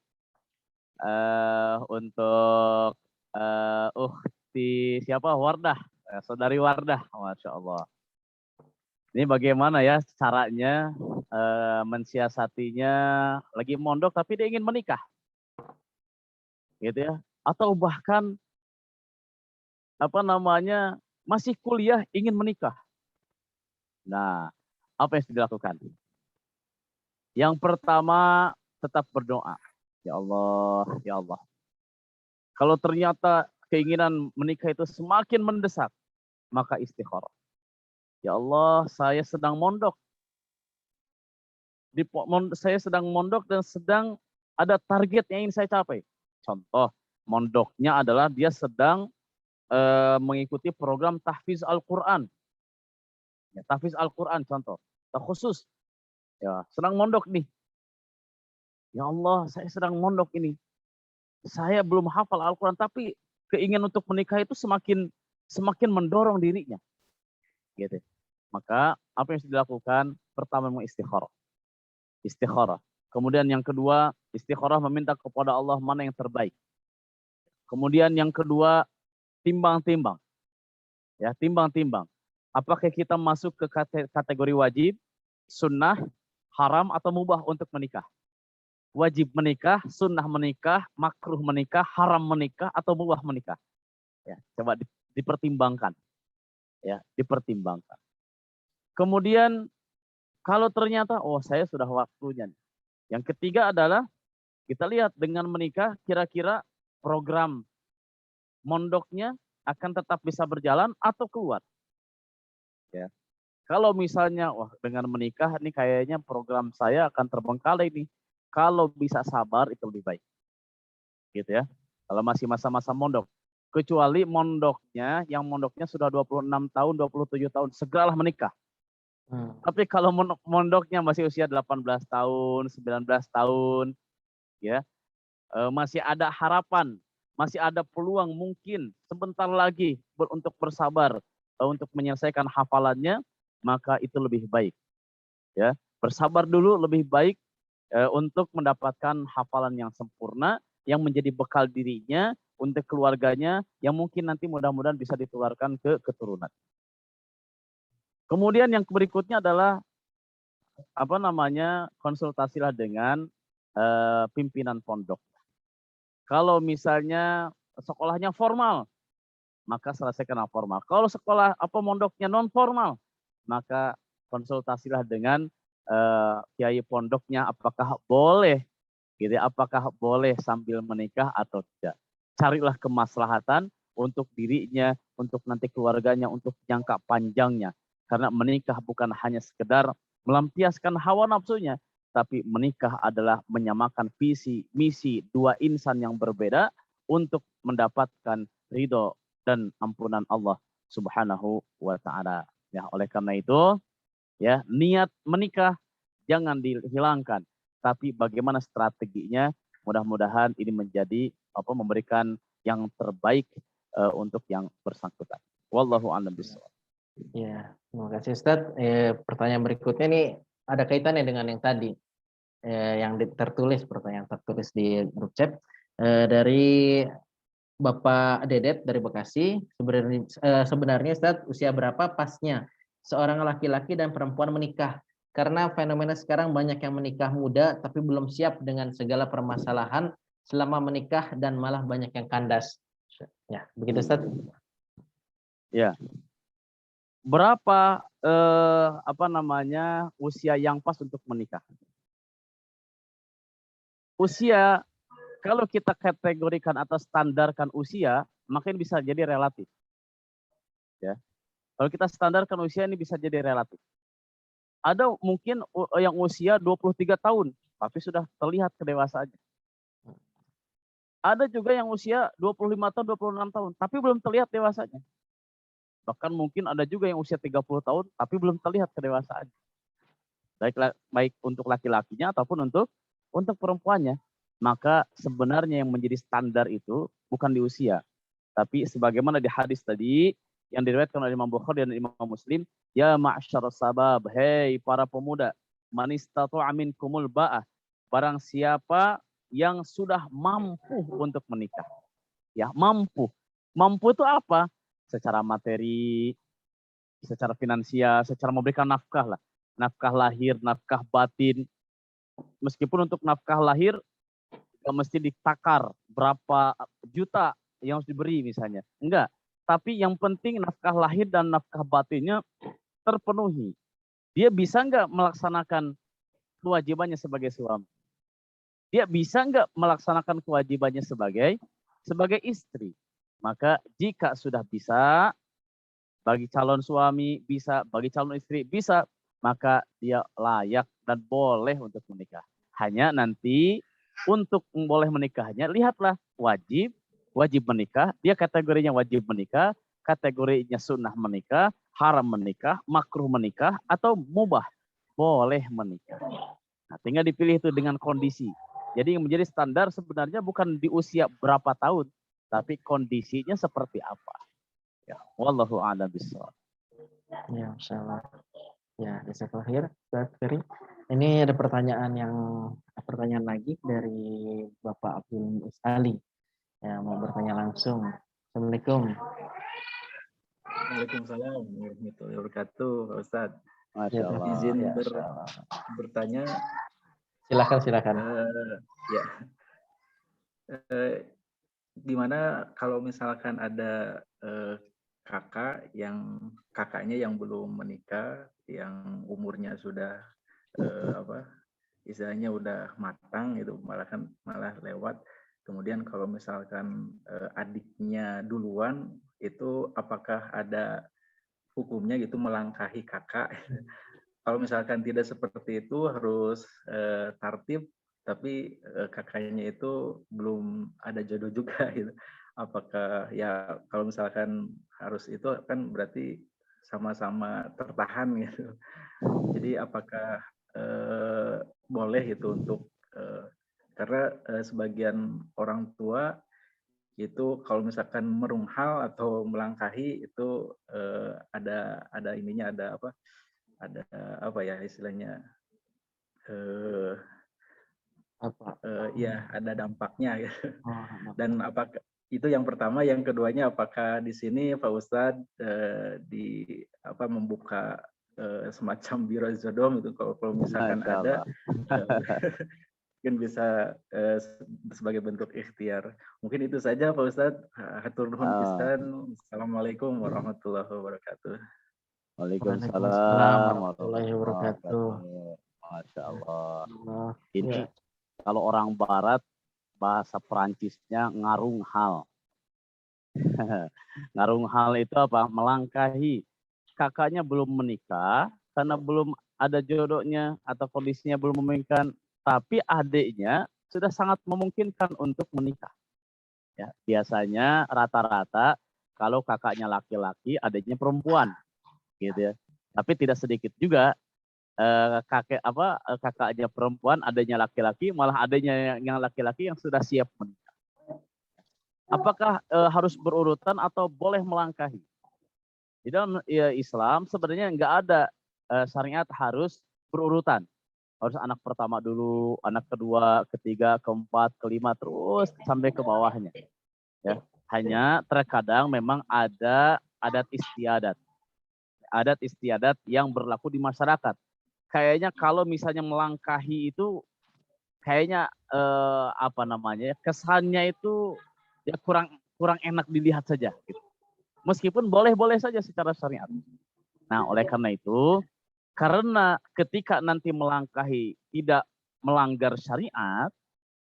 Untuk ukhti siapa? Wardah, saudari Wardah, Masya Allah. Ini bagaimana ya caranya mensiasatinya, lagi mondok tapi dia ingin menikah, gitu ya? Atau bahkan masih kuliah ingin menikah. Nah, apa yang harus dilakukan? Yang pertama, tetap berdoa. Ya Allah, ya Allah. Kalau ternyata keinginan menikah itu semakin mendesak, maka istikharah. Ya Allah, saya sedang mondok. Saya sedang mondok dan sedang ada target yang ingin saya capai. Contoh, mondoknya adalah dia sedang mengikuti program tahfiz Al-Quran. Ya, tahfiz Al-Quran contoh. Khusus. Ya, sedang mondok nih. Ya Allah, saya sedang mondok ini. Saya belum hafal Al-Quran, tapi keinginan untuk menikah itu semakin mendorong dirinya. Gitu. Maka apa yang harus dilakukan? Pertama, mengistikharah. Istikharah. Kemudian yang kedua, istikharah meminta kepada Allah mana yang terbaik. Kemudian yang kedua, timbang-timbang. Ya, timbang-timbang. Apakah kita masuk ke kategori wajib, sunnah, haram, atau mubah untuk menikah? Wajib menikah, sunnah menikah, makruh menikah, haram menikah, atau mubah menikah. Ya, coba dipertimbangkan. Ya, dipertimbangkan. Kemudian kalau ternyata saya sudah waktunya. Yang ketiga adalah kita lihat dengan menikah kira-kira program mondoknya akan tetap bisa berjalan atau keluar. Ya. Kalau misalnya dengan menikah ini kayaknya program saya akan terbengkalai nih. Kalau bisa sabar itu lebih baik. Gitu ya. Kalau masih masa-masa mondok. Kecuali yang mondoknya sudah 26 tahun, 27 tahun, segeralah menikah. Tapi kalau mondoknya masih usia 18 tahun, 19 tahun, ya, masih ada harapan, masih ada peluang mungkin sebentar lagi untuk bersabar, untuk menyelesaikan hafalannya, maka itu lebih baik. Ya, bersabar dulu lebih baik untuk mendapatkan hafalan yang sempurna, yang menjadi bekal dirinya untuk keluarganya yang mungkin nanti mudah-mudahan bisa ditularkan ke keturunan. Kemudian yang berikutnya adalah konsultasilah dengan pimpinan pondok. Kalau misalnya sekolahnya formal, maka selesaikan formal. Kalau sekolah mondoknya non formal, maka konsultasilah dengan kiai pondoknya apakah boleh gitu, apakah boleh sambil menikah atau tidak. Carilah kemaslahatan untuk dirinya, untuk nanti keluarganya, untuk jangka panjangnya. Karena menikah bukan hanya sekedar melampiaskan hawa nafsunya, tapi menikah adalah menyamakan visi, misi dua insan yang berbeda untuk mendapatkan ridho dan ampunan Allah Subhanahu wa taala. Ya, oleh karena itu, ya, niat menikah jangan dihilangkan, tapi bagaimana strateginya, mudah-mudahan ini menjadi memberikan yang terbaik untuk yang bersangkutan. Wallahu a'lam bishawab. Ya, terima kasih Ustadz. Pertanyaan berikutnya nih ada kaitannya dengan yang tadi, yang tertulis, pertanyaan tertulis di grup chat dari Bapak Dedet dari Bekasi. Sebenarnya Ustadz, usia berapa pasnya seorang laki-laki dan perempuan menikah? Karena fenomena sekarang banyak yang menikah muda tapi belum siap dengan segala permasalahan selama menikah dan malah banyak yang kandas. Ya, begitu Ustadz. Ya. Berapa usia yang pas untuk menikah? Usia kalau kita kategorikan atau standarkan usia, maka ini bisa jadi relatif. Ya. Kalau kita standarkan usia ini bisa jadi relatif. Ada mungkin yang usia 23 tahun, tapi sudah terlihat kedewasaannya. Ada juga yang usia 25 tahun, 26 tahun, tapi belum terlihat dewasanya. Bahkan mungkin ada juga yang usia 30 tahun, tapi belum terlihat kedewasaannya. Baik untuk laki-lakinya ataupun untuk perempuannya. Maka sebenarnya yang menjadi standar itu bukan di usia. Tapi sebagaimana di hadis tadi, yang diriwayatkan oleh Imam Bukhari dan Imam Muslim, ya ma'asyarus sabab, hei para pemuda, man istata'a minkumul ba'ah, barang siapa yang sudah mampu untuk menikah. Ya, mampu. Mampu itu apa? Secara materi, secara finansial, secara memberikan nafkah lah. Nafkah lahir, nafkah batin. Meskipun untuk nafkah lahir, mesti ditakar berapa juta yang harus diberi misalnya. Enggak. Tapi yang penting nafkah lahir dan nafkah batinnya terpenuhi. Dia bisa enggak melaksanakan kewajibannya sebagai suami? Dia bisa enggak melaksanakan kewajibannya sebagai istri? Maka jika sudah bisa, bagi calon suami bisa, bagi calon istri bisa, maka dia layak dan boleh untuk menikah. Hanya nanti untuk boleh menikahnya, lihatlah wajib menikah, dia kategorinya wajib menikah, kategorinya sunnah menikah, haram menikah, makruh menikah, atau mubah, boleh menikah. Nah, tinggal dipilih itu dengan kondisi. Jadi yang menjadi standar sebenarnya bukan di usia berapa tahun, tapi kondisinya seperti apa. Ya, wallahu a'lam bishawab. Ya, insyaallah. Ya, jazakallahu khair, Ustaz Ferry. Ini ada pertanyaan lagi dari Bapak Abdul Ali. Ya, mau bertanya langsung. Assalamualaikum. Waalaikumsalam warahmatullahi wabarakatuh, Pak Ustadz. Masya Allah. Izin Ya, bertanya. Silakan. Ya. Gimana kalau misalkan ada kakaknya yang belum menikah, yang umurnya sudah istilahnya udah matang itu, malah lewat. Kemudian kalau misalkan adiknya duluan, itu apakah ada hukumnya gitu melangkahi kakak? Kalau misalkan tidak seperti itu, harus tartib, tapi kakaknya itu belum ada jodoh juga gitu. Apakah ya kalau misalkan harus itu kan berarti sama-sama tertahan gitu. Jadi apakah boleh itu untuk karena sebagian orang tua itu kalau misalkan merumhal atau melangkahi itu ada ininya, ada apa ya istilahnya, Apa? Ya ada dampaknya gitu. Oh, Dan apakah itu yang pertama, yang keduanya apakah di sini Pak Ustadz membuka semacam biro jodoh itu kalau misalkan Masya ada Allah. mungkin bisa sebagai bentuk ikhtiar. Mungkin itu saja Pak Ustadz. Hatur nuhun pisan. Assalamualaikum warahmatullahi wabarakatuh. Waalaikumsalam Waalaikumsalam warahmatullahi wabarakatuh. Masya Allah. Allah. Ini kalau orang Barat bahasa Perancisnya ngarung hal. Ngarung hal itu apa? Melangkahi. Kakaknya belum menikah karena belum ada jodohnya atau kondisinya belum memungkinkan, tapi adiknya sudah sangat memungkinkan untuk menikah. Ya, biasanya rata-rata kalau kakaknya laki-laki, adiknya perempuan, gitu ya. Tapi tidak sedikit juga kakaknya perempuan, adiknya laki-laki, malah adiknya yang laki-laki yang sudah siap menikah. Apakah harus berurutan atau boleh melangkahi? Di dalam Islam sebenarnya nggak ada syariat harus berurutan. Harus anak pertama dulu, anak kedua, ketiga, keempat, kelima, terus sampai ke bawahnya. Ya, hanya terkadang memang ada adat istiadat. Adat istiadat yang berlaku di masyarakat. Kayaknya kalau misalnya melangkahi itu kayaknya kesannya itu ya kurang enak dilihat saja gitu. Meskipun boleh-boleh saja secara syariat. Nah, oleh karena itu, karena ketika nanti melangkahi tidak melanggar syariat,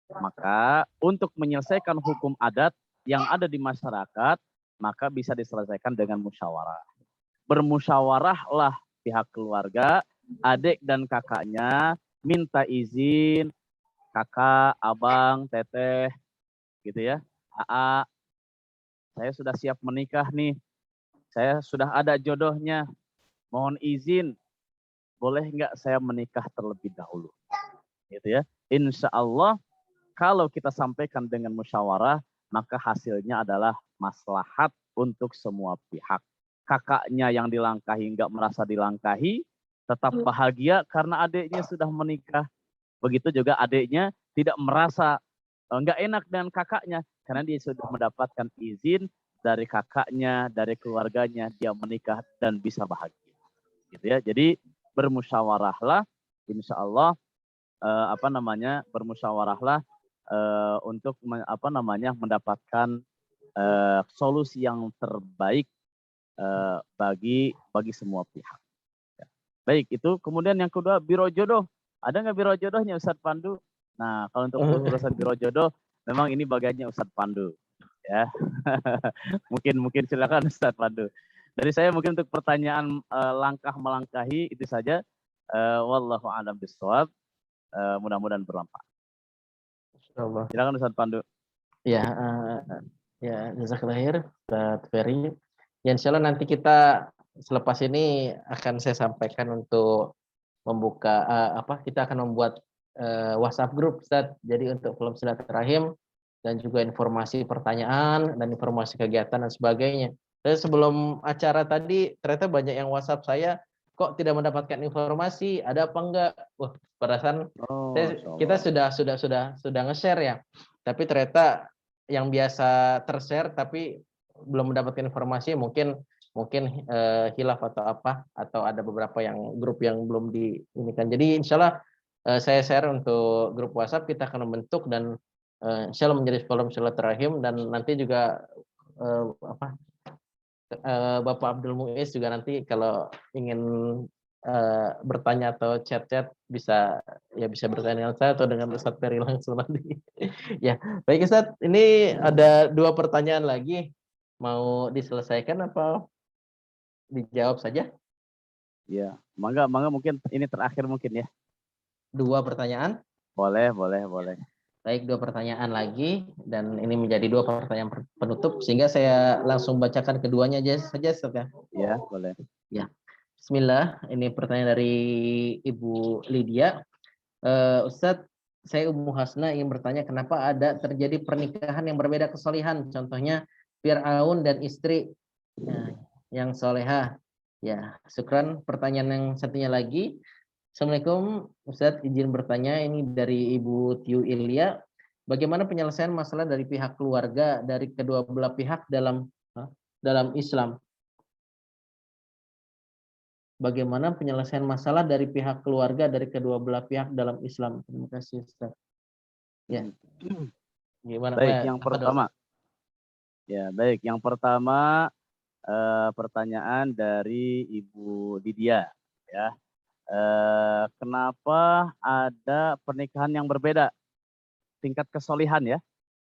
maka untuk menyelesaikan hukum adat yang ada di masyarakat, maka bisa diselesaikan dengan musyawarah. Bermusyawarahlah pihak keluarga, adik dan kakaknya, minta izin, kakak, abang, teteh, gitu ya. AA, saya sudah siap menikah nih. Saya sudah ada jodohnya. Mohon izin, boleh nggak saya menikah terlebih dahulu? Gitu ya. Insya Allah, kalau kita sampaikan dengan musyawarah, maka hasilnya adalah maslahat untuk semua pihak. Kakaknya yang dilangkahi nggak merasa dilangkahi, tetap bahagia karena adiknya sudah menikah. Begitu juga adiknya tidak merasa nggak enak dengan kakaknya karena dia sudah mendapatkan izin dari kakaknya, dari keluarganya, dia menikah dan bisa bahagia. Gitu ya. Jadi bermusyawarahlah, insya Allah bermusyawarahlah untuk mendapatkan solusi yang terbaik bagi semua pihak. Ya. Baik itu. Kemudian yang kedua, biro jodoh. Ada nggak biro jodohnya Ustadz Pandu? Nah, kalau untuk urusan biro jodoh, memang ini bagiannya Ustadz Pandu. Ya, mungkin silakan Ustadz Pandu. Dari saya mungkin untuk pertanyaan langkah melangkahi itu saja. Wallahu a'lam bishawab. Mudah-mudahan bermanfaat. Silakan Ustadz Pandu. Ya, jazakallahu khair Ustadz Ferry. Ya, insya Allah nanti kita selepas ini akan saya sampaikan untuk membuka kita akan membuat WhatsApp group Ustadz. Jadi untuk forum silaturahim dan juga informasi pertanyaan dan informasi kegiatan dan sebagainya. Dan sebelum acara tadi ternyata banyak yang WhatsApp saya kok tidak mendapatkan informasi, ada apa enggak? Wah, perasaan kita sudah nge-share ya. Tapi ternyata yang biasa ter-share tapi belum mendapatkan informasi mungkin hilaf atau apa, atau ada beberapa yang grup yang belum diinikan. Jadi insya Allah saya share untuk grup WhatsApp, kita akan membentuk dan insya Allah menjadi forum silaturahim, dan nanti juga Bapak Abdul Muiz juga nanti kalau ingin bertanya atau chat-chat bisa bertanya dengan saya atau dengan Ustadz Ferry langsung nanti. Ya, baik Ustadz, ini ada 2 pertanyaan lagi, mau diselesaikan apa dijawab saja? Ya, mangga mungkin ini terakhir mungkin ya. 2 pertanyaan? Boleh. Baik, 2 pertanyaan lagi, dan ini menjadi 2 pertanyaan penutup sehingga saya langsung bacakan keduanya saja Ustaz ya. Ya, boleh. Ya. Bismillah, ini pertanyaan dari Ibu Lydia. Ustadz, saya Ummu Hasna ingin bertanya kenapa ada terjadi pernikahan yang berbeda kesolihan, contohnya Fir'aun dan istri yang solehah. Ya, syukran. Pertanyaan yang satunya lagi, Assalamualaikum Ustadz, izin bertanya ini dari Ibu Tiu Ilya. Bagaimana penyelesaian masalah dari pihak keluarga dari kedua belah pihak dalam Islam? Bagaimana penyelesaian masalah dari pihak keluarga dari kedua belah pihak dalam Islam? Terima kasih Ustadz. Ya. Gimana Baik, Pak? yang pertama. Ya, baik. Yang pertama pertanyaan dari Ibu Didia, ya. Kenapa ada pernikahan yang berbeda tingkat kesolihan ya?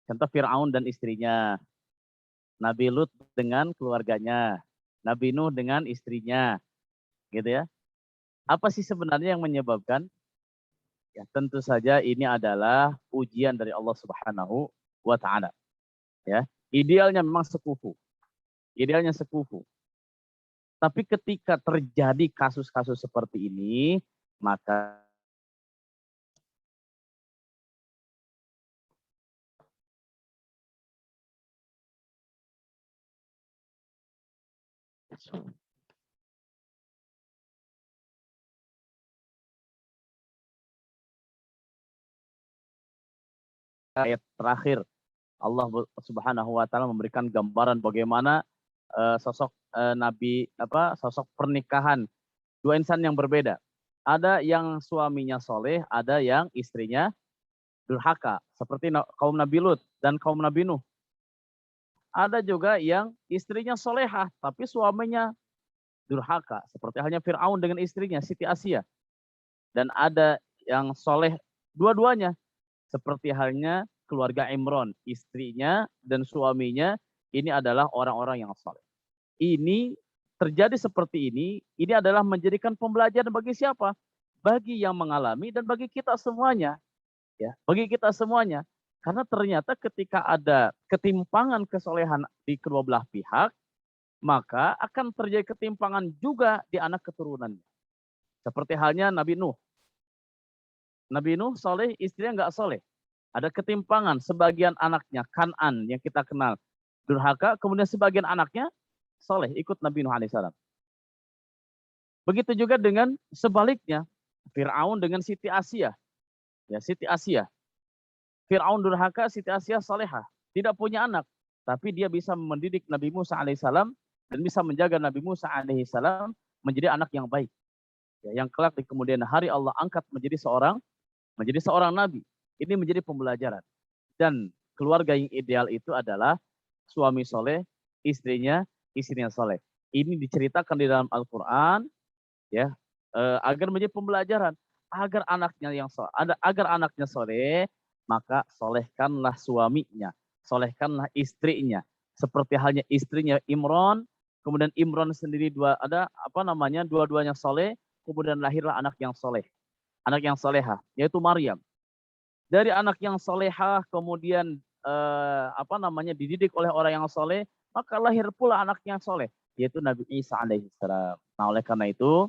Contoh Fir'aun dan istrinya, Nabi Lut dengan keluarganya, Nabi Nuh dengan istrinya, gitu ya. Apa sih sebenarnya yang menyebabkan? Ya, tentu saja ini adalah ujian dari Allah Subhanahu wa Ta'ala. Ya, idealnya memang sekufu. Idealnya sekufu. Tapi ketika terjadi kasus-kasus seperti ini, maka ayat terakhir Allah Subhanahu wa Ta'ala memberikan gambaran bagaimana sosok sosok pernikahan dua insan yang berbeda. Ada yang suaminya soleh, ada yang istrinya durhaka, seperti kaum Nabi Lut dan kaum Nabi Nuh. Ada juga yang istrinya solehah, tapi suaminya durhaka, seperti halnya Fir'aun dengan istrinya Siti Asia. Dan ada yang soleh dua-duanya, seperti halnya keluarga Imron, istrinya dan suaminya ini adalah orang-orang yang soleh. Ini terjadi seperti ini adalah menjadikan pembelajaran bagi siapa? Bagi yang mengalami dan bagi kita semuanya. Ya, bagi kita semuanya. Karena ternyata ketika ada ketimpangan kesolehan di kedua belah pihak, maka akan terjadi ketimpangan juga di anak keturunannya. Seperti halnya Nabi Nuh. Nabi Nuh soleh, istrinya nggak soleh. Ada ketimpangan, sebagian anaknya, Kan'an yang kita kenal, durhaka, kemudian sebagian anaknya soleh, ikut Nabi Nuh alaihissalam. Begitu juga dengan sebaliknya, Fir'aun dengan Siti Asia. Ya, Siti Asia. Fir'aun durhaka, Siti Asia solehah. Tidak punya anak, tapi dia bisa mendidik Nabi Musa alaihissalam dan bisa menjaga Nabi Musa alaihissalam menjadi anak yang baik. Ya, yang kelak di kemudian hari Allah angkat menjadi seorang nabi. Ini menjadi pembelajaran. Dan keluarga yang ideal itu adalah suami soleh, istrinya soleh. Ini diceritakan di dalam Al-Quran, ya, agar menjadi pembelajaran. Agar anaknya soleh, maka solehkanlah suaminya, solehkanlah istrinya. Seperti halnya istrinya Imron, kemudian Imron sendiri dua-duanya soleh, kemudian lahirlah anak yang soleh, anak yang solehah, yaitu Maryam. Dari anak yang solehah kemudian dididik oleh orang yang soleh, maka lahir pula anak yang soleh, yaitu Nabi Isa alaihissalam. Nah, oleh karena itu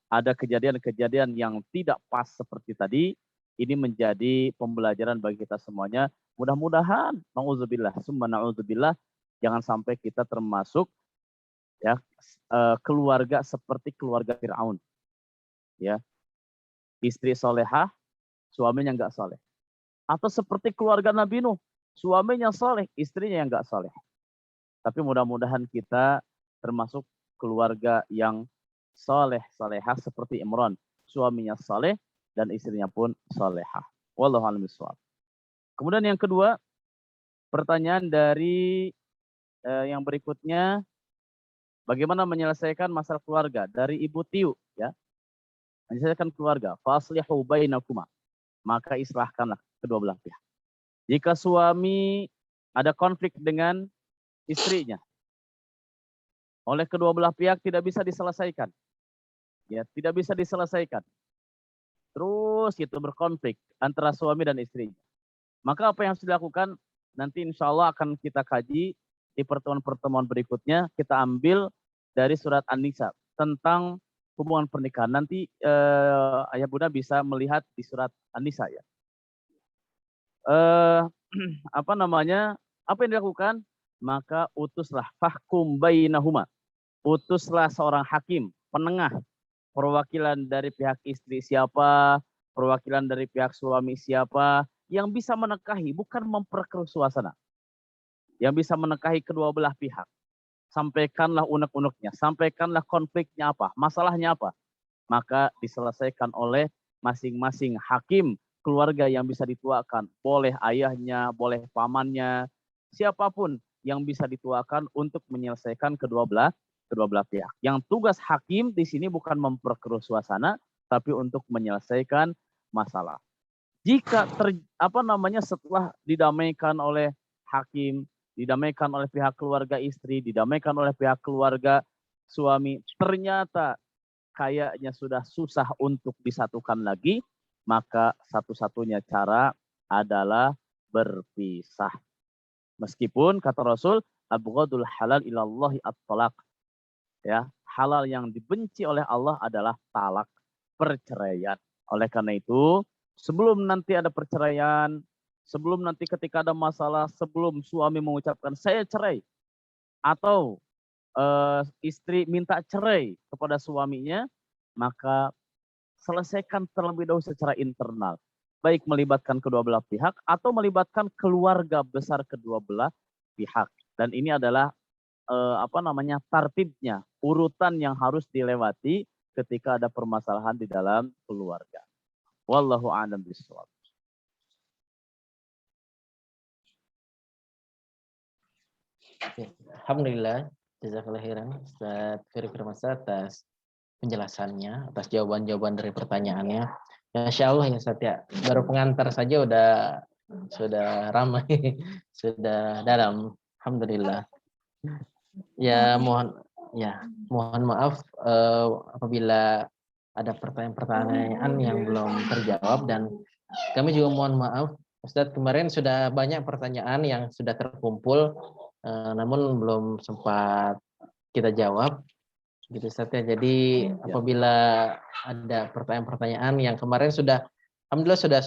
ada kejadian-kejadian yang tidak pas seperti tadi, ini menjadi pembelajaran bagi kita semuanya. Mudah-mudahan, na'udzubillah, jangan sampai kita termasuk ya keluarga seperti keluarga Fir'aun. Ya, istri solehah, suaminya enggak soleh. Atau seperti keluarga Nabi Nuh, suaminya soleh, istrinya yang enggak soleh. Tapi mudah-mudahan kita termasuk keluarga yang soleh, solehah seperti Imran. Suaminya soleh dan istrinya pun solehah. Wallahu a'lam bishawab. Kemudian yang kedua, pertanyaan dari yang berikutnya, bagaimana menyelesaikan masalah keluarga? Dari Ibu Tiu, ya. Menyelesaikan keluarga. Faslihu bainakuma. Maka islahkanlah kedua belah pihak. Jika suami ada konflik dengan istrinya, oleh kedua belah pihak tidak bisa diselesaikan. Ya, tidak bisa diselesaikan. Terus itu berkonflik antara suami dan istrinya. Maka apa yang harus dilakukan? Nanti insya Allah akan kita kaji di pertemuan-pertemuan berikutnya. Kita ambil dari surat An-Nisa tentang hubungan pernikahan. Nanti Ayah Bunda bisa melihat di surat An-Nisa ya. Apa yang dilakukan? Maka utuslah fahkum bainahuma. Utuslah seorang hakim, penengah perwakilan dari pihak istri siapa, perwakilan dari pihak suami siapa, yang bisa menekahi, bukan memperkeruh suasana. Yang bisa menekahi kedua belah pihak. Sampaikanlah unek-uneknya, sampaikanlah konfliknya apa, masalahnya apa. Maka diselesaikan oleh masing-masing hakim keluarga yang bisa dituakan. Boleh ayahnya, boleh pamannya, siapapun yang bisa dituakan untuk menyelesaikan kedua belah pihak. Yang tugas hakim di sini bukan memperkeruh suasana, tapi untuk menyelesaikan masalah. Jika setelah didamaikan oleh hakim, didamaikan oleh pihak keluarga istri, didamaikan oleh pihak keluarga suami, ternyata kayaknya sudah susah untuk disatukan lagi, maka satu-satunya cara adalah berpisah. Meskipun kata Rasul, abghadul halal ilallahi at-talaq. Ya, halal yang dibenci oleh Allah adalah talak, perceraian. Oleh karena itu, sebelum nanti ada perceraian, sebelum nanti ketika ada masalah, sebelum suami mengucapkan saya cerai, atau istri minta cerai kepada suaminya, maka selesaikan terlebih dahulu secara internal. Baik melibatkan kedua belah pihak atau melibatkan keluarga besar kedua belah pihak. Dan ini adalah tartibnya, urutan yang harus dilewati ketika ada permasalahan di dalam keluarga. Wallahu a'lam bishawab. Alhamdulillah, jazakallahu khairan Ustaz Ferry Firmansyah atas penjelasannya, atas jawaban-jawaban dari pertanyaannya. Ya, Insya Allah ya Ustaz ya, baru pengantar saja sudah ramai, sudah dalam. Alhamdulillah. Ya mohon maaf apabila ada pertanyaan-pertanyaan yang belum terjawab, dan kami juga mohon maaf Ustadz, kemarin sudah banyak pertanyaan yang sudah terkumpul namun belum sempat kita jawab gitu Ustadz ya. Jadi apabila ada pertanyaan-pertanyaan yang kemarin alhamdulillah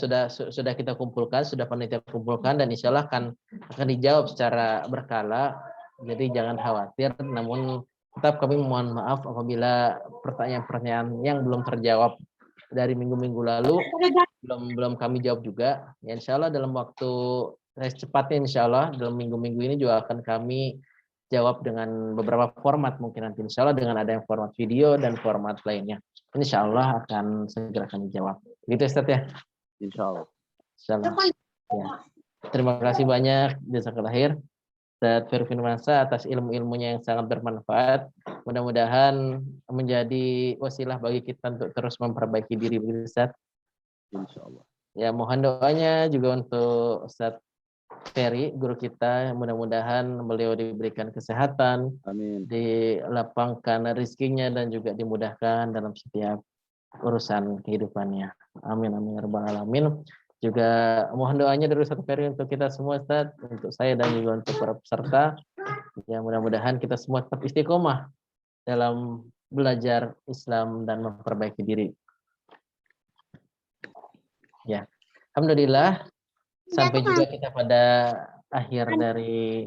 sudah kita kumpulkan, sudah panitia kumpulkan, dan insya Allah akan dijawab secara berkala. Jadi jangan khawatir, namun tetap kami mohon maaf apabila pertanyaan-pertanyaan yang belum terjawab dari minggu-minggu lalu belum kami jawab juga. Ya, insya Allah dalam waktu secepatnya, insya Allah dalam minggu-minggu ini juga akan kami jawab dengan beberapa format, mungkin nanti insya Allah dengan ada yang format video dan format lainnya. Insya Allah akan segera kami jawab. Gitu Ustaz ya. Insya Allah. Insya Allah. Ya. Terima kasih banyak jazakallahu khair Ustaz Ferry Firmansyah atas ilmu-ilmunya yang sangat bermanfaat. Mudah-mudahan menjadi wasilah bagi kita untuk terus memperbaiki diri, Ustaz. Insyaallah. Ya, mohon doanya juga untuk Ustaz Ferry, guru kita. Mudah-mudahan beliau diberikan kesehatan, amin, dilapangkan rezekinya, dan juga dimudahkan dalam setiap urusan kehidupannya. Amin amin ya rabbal alamin. Juga mohon doanya dari Ustaz Ferry untuk kita semua Ustaz, untuk saya dan juga untuk para peserta. Ya, mudah-mudahan kita semua tetap istiqomah dalam belajar Islam dan memperbaiki diri. Ya, alhamdulillah sampai juga kita pada akhir dari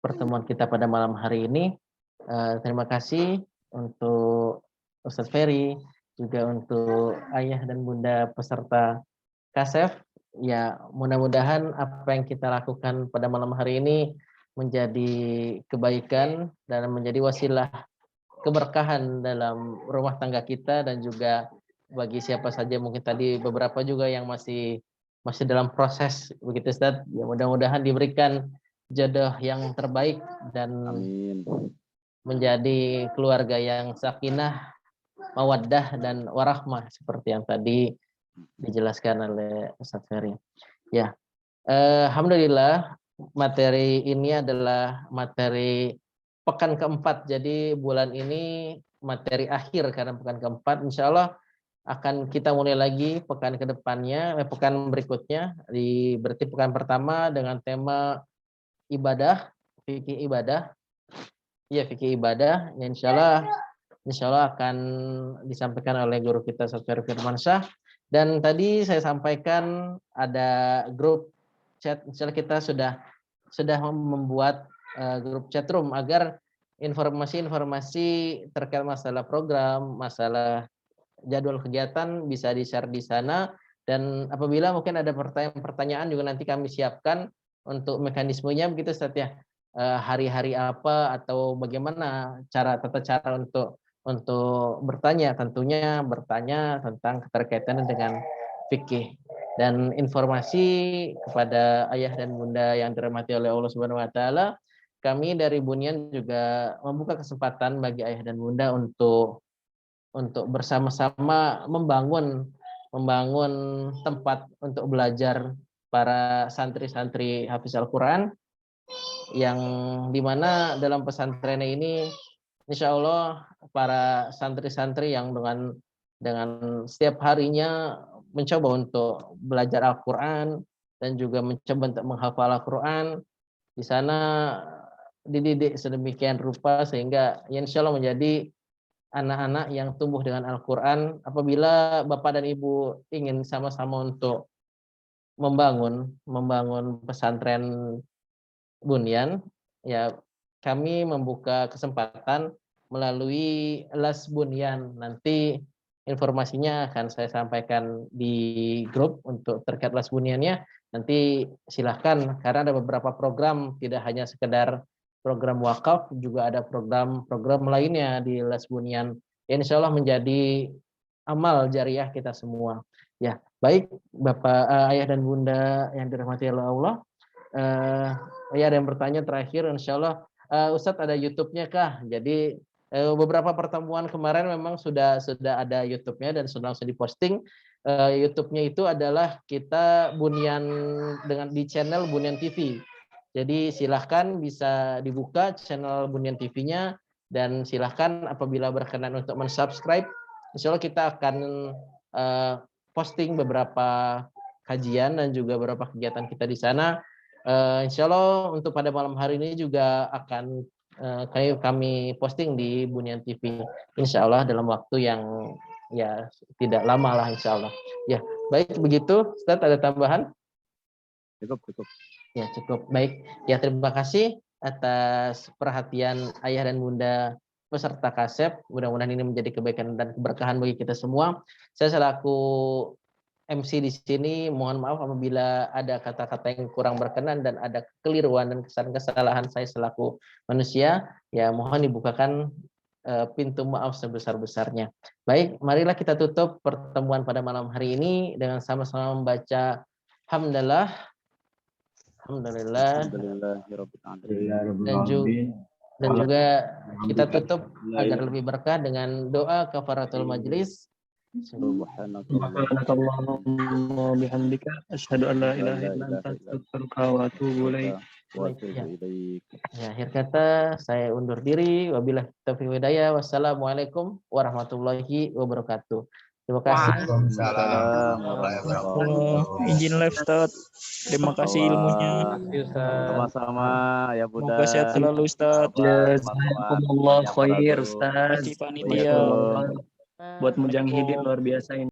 pertemuan kita pada malam hari ini. Terima kasih untuk Ustaz Ferry, juga untuk ayah dan bunda peserta Kasef. Ya, mudah-mudahan apa yang kita lakukan pada malam hari ini menjadi kebaikan dan menjadi wasilah keberkahan dalam rumah tangga kita, dan juga bagi siapa saja mungkin tadi beberapa juga yang masih dalam proses begitu Ustaz. Ya, mudah-mudahan diberikan jodoh yang terbaik dan amin, menjadi keluarga yang sakinah, mawaddah dan warahmah seperti yang tadi dijelaskan oleh Ustaz Ferry. Ya, alhamdulillah materi ini adalah materi pekan keempat. Jadi bulan ini materi akhir karena pekan keempat. Insya Allah akan kita mulai lagi pekan kedepannya, pekan berikutnya. Berarti pekan pertama dengan tema ibadah, fikih ibadah. Ya, fikih ibadah. Ya, insya Allah akan disampaikan oleh guru kita Ustaz Ferry Firmansyah. Dan tadi saya sampaikan ada grup chat, misalnya kita sudah membuat grup chat room agar informasi-informasi terkait masalah program, masalah jadwal kegiatan bisa di-share di sana, dan apabila mungkin ada pertanyaan juga nanti kami siapkan untuk mekanismenya begitu Ustaz ya. Hari-hari apa atau bagaimana tata cara untuk bertanya, tentunya bertanya tentang keterkaitan dengan fikih. Dan informasi kepada ayah dan bunda yang dirahmati oleh Allah Subhanahu wa taala, kami dari Bunyan juga membuka kesempatan bagi ayah dan bunda untuk bersama-sama membangun tempat untuk belajar para santri-santri hafiz Al-Quran, yang dimana dalam pesantren ini insya Allah para santri-santri yang dengan setiap harinya mencoba untuk belajar Al-Quran dan juga mencoba untuk menghafal Al-Quran, di sana dididik sedemikian rupa sehingga insya Allah menjadi anak-anak yang tumbuh dengan Al-Quran. Apabila Bapak dan Ibu ingin sama-sama untuk membangun pesantren Bunyan, ya kami membuka kesempatan melalui Les Bunyan. Nanti informasinya akan saya sampaikan di grup untuk terkait Les Bunyannya. Nanti silahkan, karena ada beberapa program, tidak hanya sekedar program wakaf, juga ada program lainnya di Les Bunyan. Insya Allah menjadi amal jariah kita semua. Ya, baik Bapak, Ayah dan Bunda yang dirahmati Allah. Ya, ada yang bertanya terakhir, insya Allah Ustadz ada YouTube-nya kah? Jadi beberapa pertemuan kemarin memang sudah ada YouTube-nya dan sudah langsung diposting. YouTube-nya itu adalah kita Bunyan di channel Bunyan TV. Jadi silahkan bisa dibuka channel Bunyan TV-nya, dan silahkan apabila berkenan untuk mensubscribe, insya Allah kita akan posting beberapa kajian dan juga beberapa kegiatan kita di sana. Insya Allah untuk pada malam hari ini juga akan kami posting di Bunyan TV. Insya Allah dalam waktu yang ya tidak lama lah insya Allah. Ya, baik begitu. Ustaz, ada tambahan? Cukup. Ya, cukup. Baik. Ya, terima kasih atas perhatian ayah dan bunda peserta KASEP. Mudah-mudahan ini menjadi kebaikan dan keberkahan bagi kita semua. Saya selaku MC di sini, mohon maaf apabila ada kata-kata yang kurang berkenan dan ada kekeliruan dan kesalahan saya selaku manusia. Ya, mohon dibukakan pintu maaf sebesar-besarnya. Baik, marilah kita tutup pertemuan pada malam hari ini dengan sama-sama membaca Hamdalah. Alhamdulillah. Dan juga kita tutup agar lebih berkah dengan doa kafaratul majlis. Subhanakallahumma bihamdika asyhadu an la ilaha illa anta astaghfiruka wa atubu ilaik. Ya, akhir kata saya undur diri. Wabillahi taufiq wal hidayah. Wassalamualaikum warahmatullahi wabarakatuh. Terima kasih. Izin live Ustaz. Terima kasih ilmunya. Sama-sama ya Bunda. Semoga sehat selalu Ustaz. Jazakumullah khair Ustaz. Panitia buat mujahidin luar biasa ini.